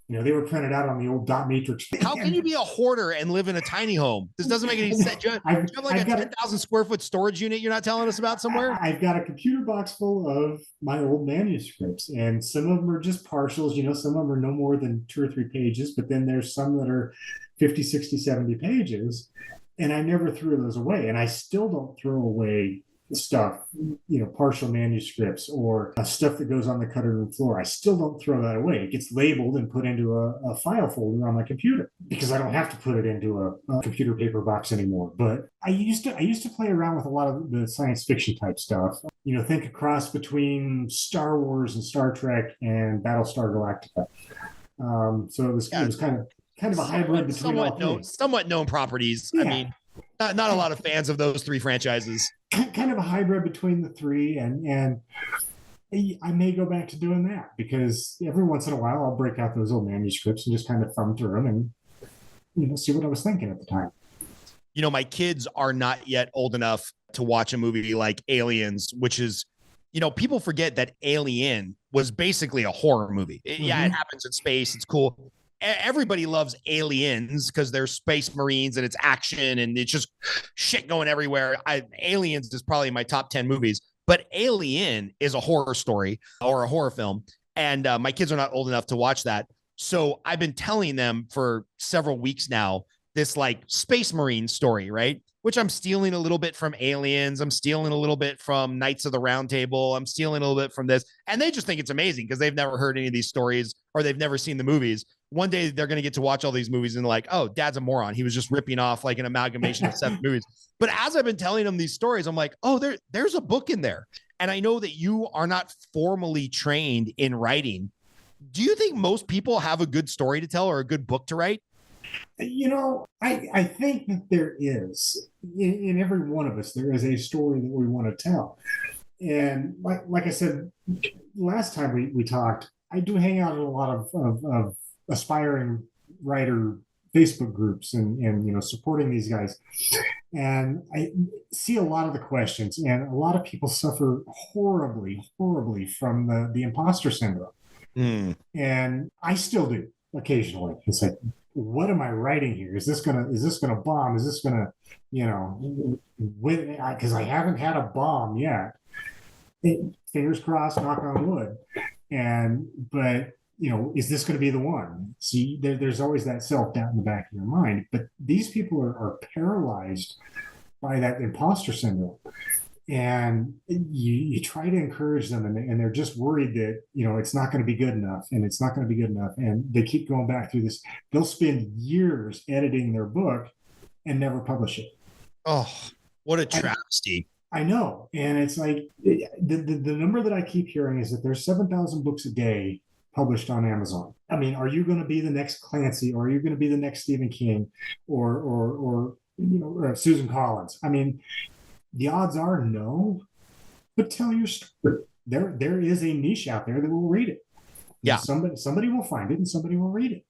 They were printed out on the old dot matrix. How can you be a hoarder and live in a tiny home? This doesn't make any sense. Do you have like a 10,000 square foot storage unit you're not telling us about somewhere? I've got a computer box full of my old manuscripts, and some of them are just partials. Some of them are no more than 2 or 3 pages, but then there's some that are 50, 60, 70 pages. And I never threw those away. And I still don't throw away stuff, partial manuscripts or stuff that goes on the cutting room floor. I still don't throw that away. It gets labeled and put into a file folder on my computer because I don't have to put it into a computer paper box anymore. But I used to play around with a lot of the science fiction type stuff. Think a cross between Star Wars and Star Trek and Battlestar Galactica. So it was kind of a hybrid between somewhat known properties. Yeah. I mean, not a lot of fans of those 3 franchises. Kind of a hybrid between the 3, and I may go back to doing that because every once in a while I'll break out those old manuscripts and just kind of thumb through them and see what I was thinking at the time. My kids are not yet old enough to watch a movie like Aliens, which is, people forget that Alien was basically a horror movie. Yeah, it happens in space. It's cool. Everybody loves Aliens because they're space marines and it's action and it's just shit going everywhere. Aliens is probably my top 10 movies, but Alien is a horror story or a horror film. And my kids are not old enough to watch that. So I've been telling them for several weeks now, this like space marine story, right? Which I'm stealing a little bit from Aliens. I'm stealing a little bit from Knights of the Round Table. I'm stealing a little bit from this. And they just think it's amazing because they've never heard any of these stories or they've never seen the movies. One day they're going to get to watch all these movies and they're like, oh, Dad's a moron. He was just ripping off like an amalgamation of 7 movies. But as I've been telling them these stories, I'm like, oh, there's a book in there. And I know that you are not formally trained in writing. Do you think most people have a good story to tell or a good book to write? I think that there is. In every one of us, there is a story that we want to tell. And like I said, last time we talked, I do hang out with a lot of aspiring writer Facebook groups and supporting these guys. And I see a lot of the questions, and a lot of people suffer horribly, horribly from the imposter syndrome. And I still do occasionally. It's like, what am I writing here? Is this gonna bomb? Is this gonna, because I haven't had a bomb yet. Fingers crossed, knock on wood. But is this going to be the one? See, there's always that self-doubt in the back of your mind. But these people are paralyzed by that imposter syndrome. And you try to encourage them, and they're just worried that, it's not going to be good enough, and it's not going to be good enough. And they keep going back through this. They'll spend years editing their book and never publish it. Oh, what a travesty. I know. And it's like the number that I keep hearing is that there's 7,000 books a day published on Amazon. I mean, are you going to be the next Clancy, or are you going to be the next Stephen King or Susan Collins? I mean, the odds are no, but tell your story. There is a niche out there that will read it. Yeah. Somebody will find it and somebody will read it.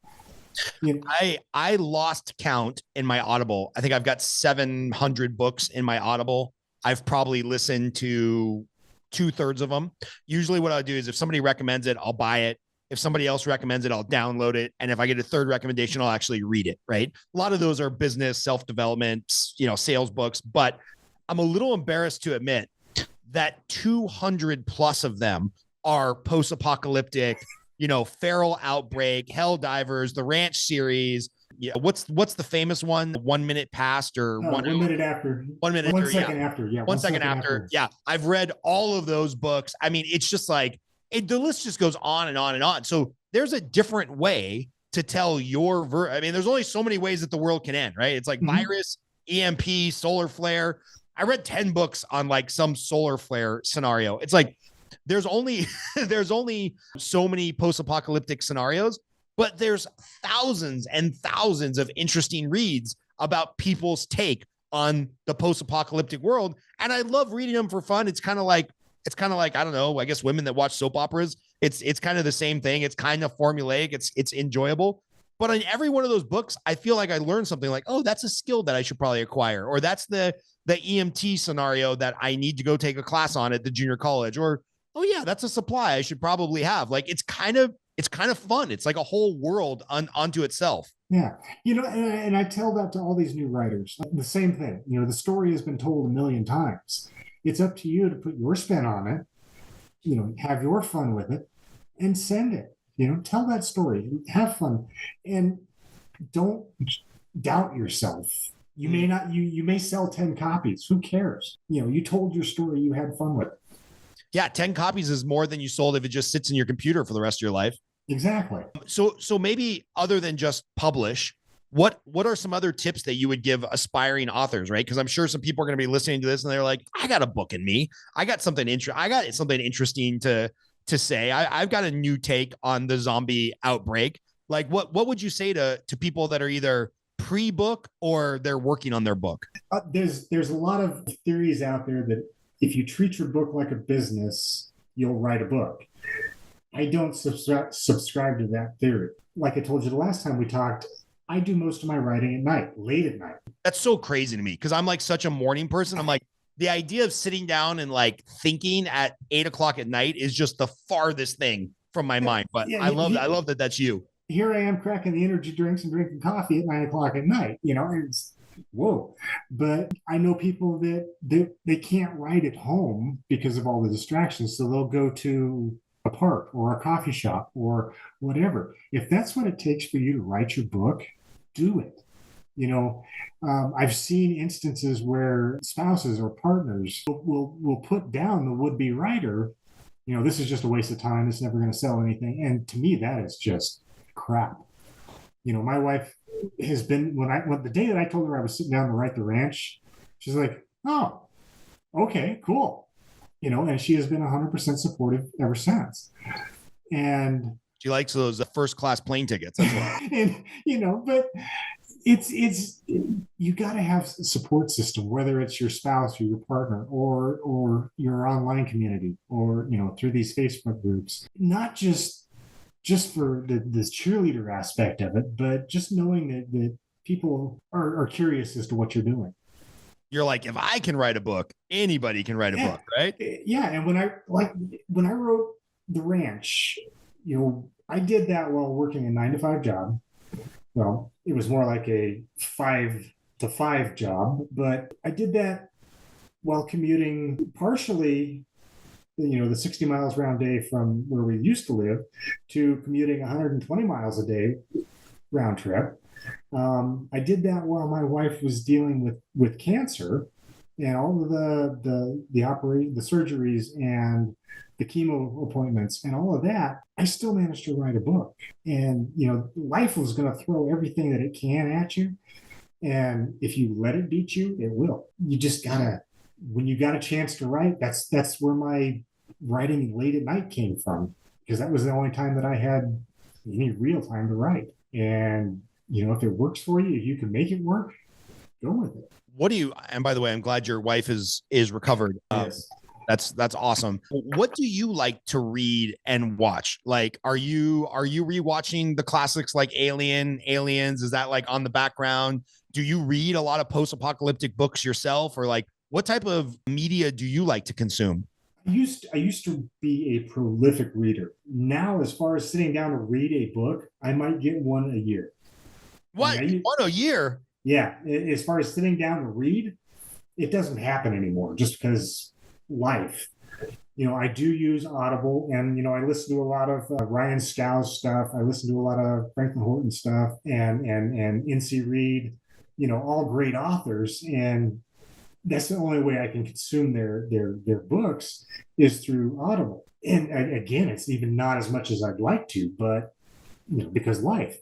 I lost count in my Audible. I think I've got 700 books in my Audible. I've probably listened to 2/3 of them. Usually what I'll do is if somebody recommends it, I'll buy it. If somebody else recommends it, I'll download it. And if I get a third recommendation, I'll actually read it, right? A lot of those are business, self-development, sales books, but I'm a little embarrassed to admit that 200 plus of them are post-apocalyptic, feral outbreak, hell divers, the ranch series. Yeah. What's the famous one? 1 minute past or 1 minute after. 1 minute. 1 second after. Yeah. 1 second after. Yeah. I've read all of those books. I mean, it's just like, the list just goes on and on and on. So there's a different way to tell your I mean, there's only so many ways that the world can end, right? It's like virus, EMP, solar flare. I read 10 books on like some solar flare scenario. It's like, there's only so many post-apocalyptic scenarios, but there's thousands and thousands of interesting reads about people's take on the post-apocalyptic world. And I love reading them for fun. It's kind of like, I don't know, I guess women that watch soap operas, it's kind of the same thing. It's kind of formulaic. It's enjoyable. But in every one of those books, I feel like I learned something like, oh, that's a skill that I should probably acquire. Or that's the EMT scenario that I need to go take a class on at the junior college. Or, oh yeah, that's a supply I should probably have. Like, it's kind of fun. It's like a whole world onto itself. Yeah. And I tell that to all these new writers, the same thing. The story has been told a million times. It's up to you to put your spin on it, have your fun with it and send it. Tell that story, have fun, and don't doubt yourself. You may not, you may sell 10 copies. Who cares? You told your story, you had fun with it. Yeah. 10 copies is more than you sold if it just sits in your computer for the rest of your life. Exactly. So maybe other than just publish, what are some other tips that you would give aspiring authors, right? Because I'm sure some people are going to be listening to this and they're like, I got a book in me. I got something interesting to say. I've got a new take on the zombie outbreak. Like what would you say to people that are either pre-book or they're working on their book? There's a lot of theories out there that if you treat your book like a business, you'll write a book. I don't subscribe to that theory. Like I told you the last time we talked, I do most of my writing at night, late at night. That's so crazy to me because I'm like such a morning person. I'm like, the idea of sitting down and like thinking at 8 o'clock at night is just the farthest thing from my mind. But yeah, I love that that's you. Here I am cracking the energy drinks and drinking coffee at 9 o'clock at night. It's whoa. But I know people that they can't write at home because of all the distractions. So they'll go to a park or a coffee shop or whatever. If that's what it takes for you to write your book, do it. I've seen instances where spouses or partners will put down the would-be writer. This is just a waste of time. It's never going to sell anything. And to me, that is just crap. My wife has been, when the day that I told her I was sitting down to write The Ranch, she's like, oh, okay, cool. And she has been 100% supportive ever since. And she likes those first-class plane tickets. That's why. And, but it's you got to have a support system, whether it's your spouse or your partner or your online community or, through these Facebook groups, not just just for the cheerleader aspect of it, but just knowing that people are curious as to what you're doing. You're like, if I can write a book, anybody can write a book, right? Yeah. And when I wrote The Ranch, I did that while working a 9-to-5 job. Well, it was more like a 5-to-5 job, but I did that while commuting partially, the 60 miles round day from where we used to live to commuting 120 miles a day round trip. I did that while my wife was dealing with cancer and all of the surgeries and the chemo appointments and all of that. I still managed to write a book. And life was going to throw everything that it can at you. And if you let it beat you, it will. You just gotta, when you got a chance to write, that's where my writing late at night came from, because that was the only time that I had any real time to write. And if it works for you, if you can make it work, go with it. And by the way, I'm glad your wife is recovered. Yes. That's awesome. What do you like to read and watch? Like, are you rewatching the classics like Aliens? Is that like on the background? Do you read a lot of post-apocalyptic books yourself, or like what type of media do you like to consume? I used to be a prolific reader. Now, as far as sitting down to read a book, I might get one a year. What? One a year? Yeah. As far as sitting down to read, it doesn't happen anymore just because life. I do use Audible, and I listen to a lot of Ryan Scow's stuff. I listen to a lot of Franklin Horton stuff and NC Reed, all great authors. And that's the only way I can consume their books is through Audible. And again, it's even not as much as I'd like to, but because life.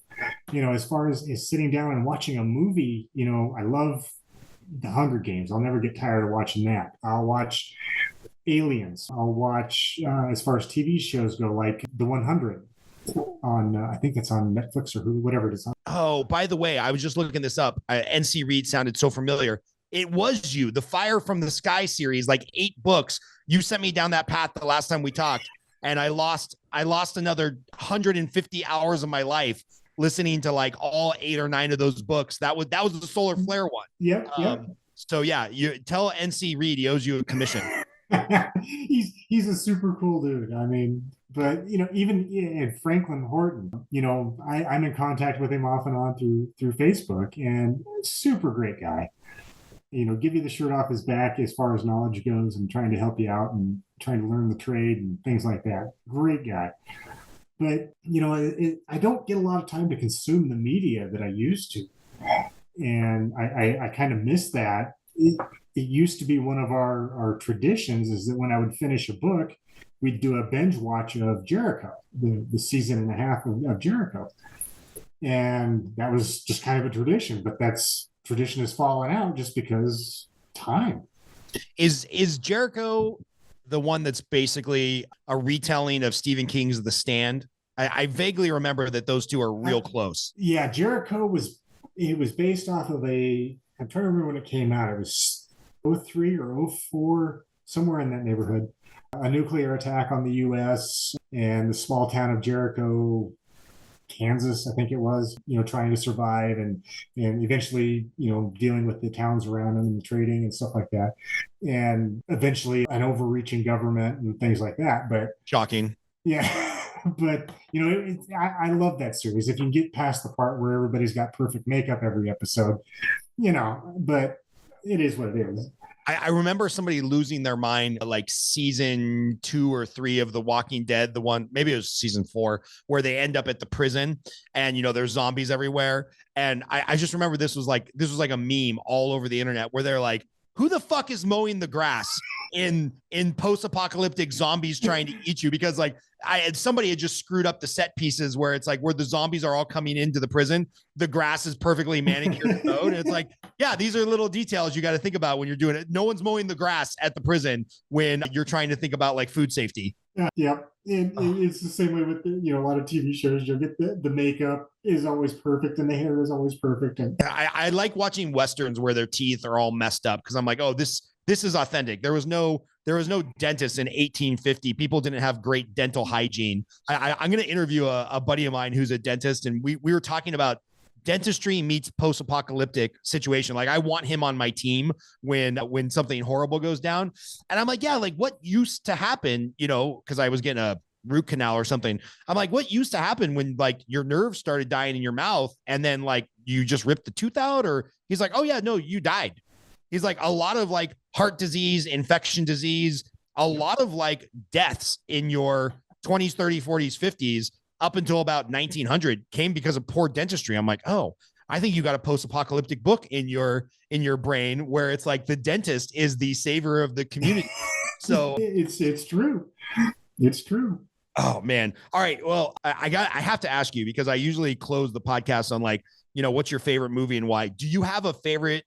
As far as sitting down and watching a movie, I love The Hunger Games. I'll never get tired of watching that. I'll watch Aliens. I'll watch, as far as TV shows go, like The 100 on, I think it's on Netflix or Hulu, whatever it is. Oh, by the way, I was just looking this up. NC Reed sounded so familiar. It was you, the Fire from the Sky series, like 8 books. You sent me down that path the last time we talked, and I lost another 150 hours of my life listening to like all 8 or 9 of those books. That was the solar flare one. Yep. So yeah, you tell NC Reed he owes you a commission. he's a super cool dude. I mean, but even in Franklin Horton, I'm in contact with him off and on through Facebook, and super great guy. Give you the shirt off his back as far as knowledge goes, and trying to help you out and trying to learn the trade and things like that. Great guy. But, I don't get a lot of time to consume the media that I used to. And I kind of miss that. It used to be one of our traditions is that when I would finish a book, we'd do a binge watch of Jericho, the season and a half of Jericho. And that was just kind of a tradition, but tradition has fallen out just because time. Is Jericho the one that's basically a retelling of Stephen King's The Stand? I vaguely remember that those two are real close. Yeah, Jericho was based off of I'm trying to remember when it came out. It was 2003 or 2004, somewhere in that neighborhood. A nuclear attack on the U.S. and the small town of Jericho, Kansas, I think it was, trying to survive and eventually, dealing with the towns around them and the trading and stuff like that. And eventually an overreaching government and things like that. But shocking. Yeah. But, I love that series. If you can get past the part where everybody's got perfect makeup every episode, but it is what it is. I remember somebody losing their mind like season 2 or 3 of The Walking Dead, the one, maybe it was season 4, where they end up at the prison and, there's zombies everywhere. And I just remember this was like a meme all over the internet where they're like, who the fuck is mowing the grass in post-apocalyptic zombies trying to eat you? Because like somebody had just screwed up the set pieces where it's like where the zombies are all coming into the prison, the grass is perfectly manicured and mowed. And it's like, yeah, these are little details you got to think about when you're doing it. No one's mowing the grass at the prison when you're trying to think about like food safety. Yeah. And it's the same way with a lot of TV shows. You'll get the makeup is always perfect and the hair is always perfect. And I like watching Westerns where their teeth are all messed up because I'm like, oh, this is authentic. There was no there was no dentist in 1850. People didn't have great dental hygiene. I'm going to interview a buddy of mine who's a dentist, and we were talking about dentistry meets post-apocalyptic situation. Like I want him on my team when something horrible goes down. And I'm like, yeah, like what used to happen, you know, because I was getting a root canal or something. I'm like, what used to happen when like your nerves started dying in your mouth and then like you just ripped the tooth out? Or he's like, oh yeah, no, you died. He's like, a lot of like heart disease, infection disease, a lot of like deaths in your 20s, 30s, 40s, 50s up until about 1900 came because of poor dentistry. I'm like, oh, I think you got a post-apocalyptic book in your brain where it's like the dentist is the savior of the community. So it's true. It's true. Oh man. All right. Well, I have to ask you because I usually close the podcast on like, you know, what's your favorite movie and why? Do you have a favorite?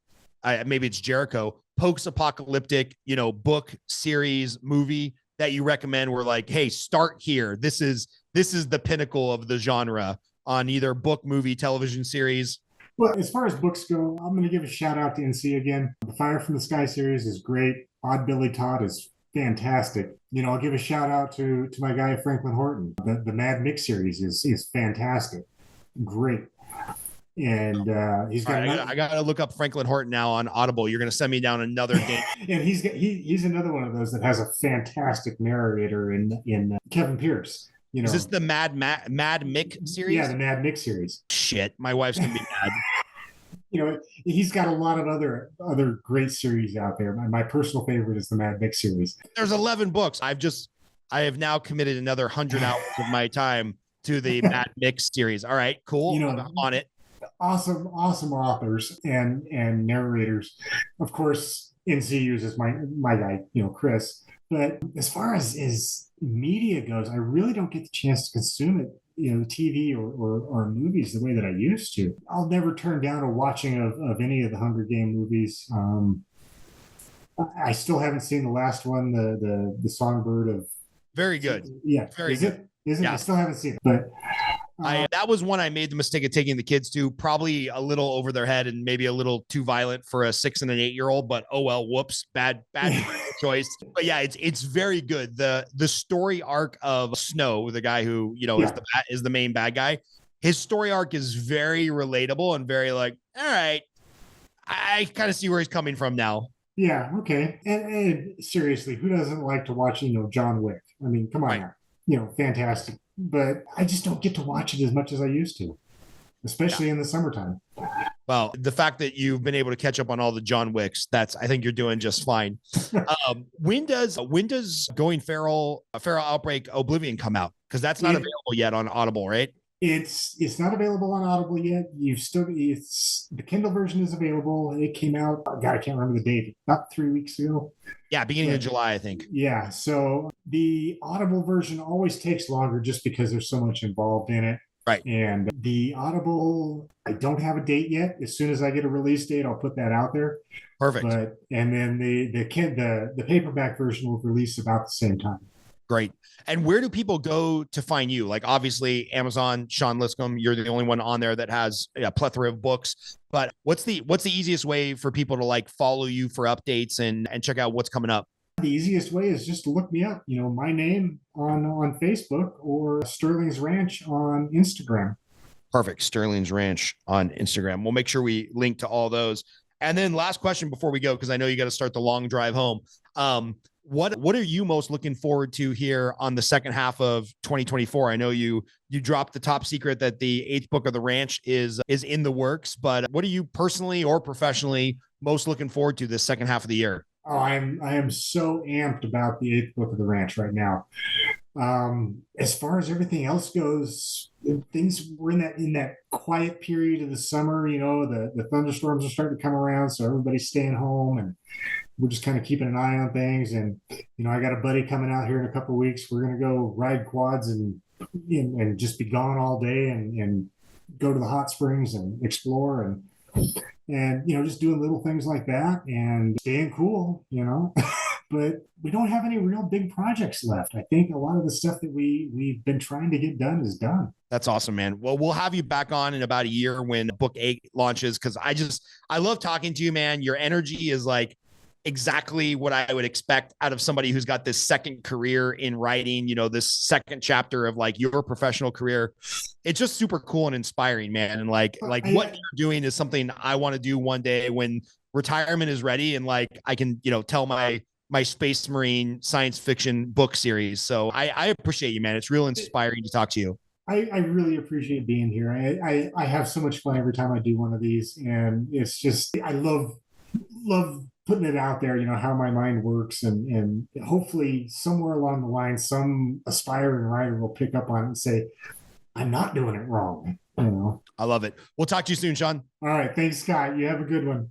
Maybe it's Jericho post-apocalyptic, you know, book, series, movie that you recommend? Where like, hey, start here. This is the pinnacle of the genre on either book, movie, television series. Well, as far as books go, I'm going to give a shout out to NC again. The Fire from the Sky series is great. Odd Billy Todd is fantastic. You know, I'll give a shout out to my guy Franklin Horton. The Mad Mix series is fantastic, great, and he's got. Right, I got to look up Franklin Horton now on Audible. You're going to send me down another game. And he's another one of those that has a fantastic narrator in Kevin Pierce. You know, is this the Mad Mick series? Yeah, the Mad Mix series. Shit, my wife's gonna be mad. You know, he's got a lot of other great series out there. My personal favorite is the Mad Mix series. There's 11 books. I have now committed another 100 hours of my time to the Mad Mix series. All right, cool. You know, I'm on it. Awesome authors and narrators. Of course, NC uses my guy, you know, Chris. But as far as media goes, I really don't get the chance to consume it, you know, TV or movies the way that I used to. I'll never turn down a watching of any of the Hunger Game movies. I still haven't seen the last one, the Songbird of. Very good. Yeah. Very good. Is it? Yeah. I still haven't seen it, but. That was one I made the mistake of taking the kids to, probably a little over their head and maybe a little too violent for a 6 and an 8-year-old, but oh well, whoops, bad choice. But yeah, it's very good. The story arc of Snow, the guy who, you know, is the main bad guy. His story arc is very relatable and very like, all right, I kind of see where he's coming from now. Yeah. Okay. And seriously, who doesn't like to watch, you know, John Wick? I mean, come on, right. You know, fantastic. But I just don't get to watch it as much as I used to, especially in the summertime. Well, the fact that you've been able to catch up on all the John Wicks, I think you're doing just fine. When does Going Feral Outbreak Oblivion come out? Because that's not available yet on Audible, right? It's not available on Audible yet. The Kindle version is available. It came out. God, I can't remember the date. About 3 weeks ago. Yeah, beginning of July, I think. Yeah. So the Audible version always takes longer just because there's so much involved in it. Right. And the Audible, I don't have a date yet. As soon as I get a release date, I'll put that out there. Perfect. And then the paperback version will release about the same time. Great. And where do people go to find you? Like obviously Amazon, Sean Liscom, you're the only one on there that has a plethora of books, but what's the easiest way for people to like follow you for updates and check out what's coming up? The easiest way is just to look me up, you know, my name on Facebook or Sterling's Ranch on Instagram. Perfect. Sterling's Ranch on Instagram. We'll make sure we link to all those. And then last question before we go, because I know you got to start the long drive home. What are you most looking forward to here on the second half of 2024? I know you dropped the top secret that the 8th book of the ranch is in the works, but what are you personally or professionally most looking forward to this second half of the year? Oh, I am so amped about the 8th book of the ranch right now. As far as everything else goes, things were in that quiet period of the summer. You know, the thunderstorms are starting to come around, so everybody's staying home and we're just kind of keeping an eye on things. And, you know, I got a buddy coming out here in a couple of weeks. We're going to go ride quads and just be gone all day and go to the hot springs and explore and, you know, just doing little things like that and staying cool, you know, but we don't have any real big projects left. I think a lot of the stuff that we've been trying to get done is done. That's awesome, man. Well, we'll have you back on in about a year when book 8 launches. Cause I love talking to you, man. Your energy is like, exactly what I would expect out of somebody who's got this second career in writing, this second chapter of like your professional career. It's just super cool and inspiring, man. And like what you're doing is something I want to do one day when retirement is ready, and like I can, tell my Space Marine science fiction book series. So I appreciate you, man. It's real inspiring to talk to you. I really appreciate being here. I have so much fun every time I do one of these, and it's just I love putting it out there, how my mind works, and hopefully somewhere along the line some aspiring writer will pick up on it and say, I'm not doing it wrong. I love it. We'll talk to you soon, Sean. All right. Thanks, Scott. You have a good one.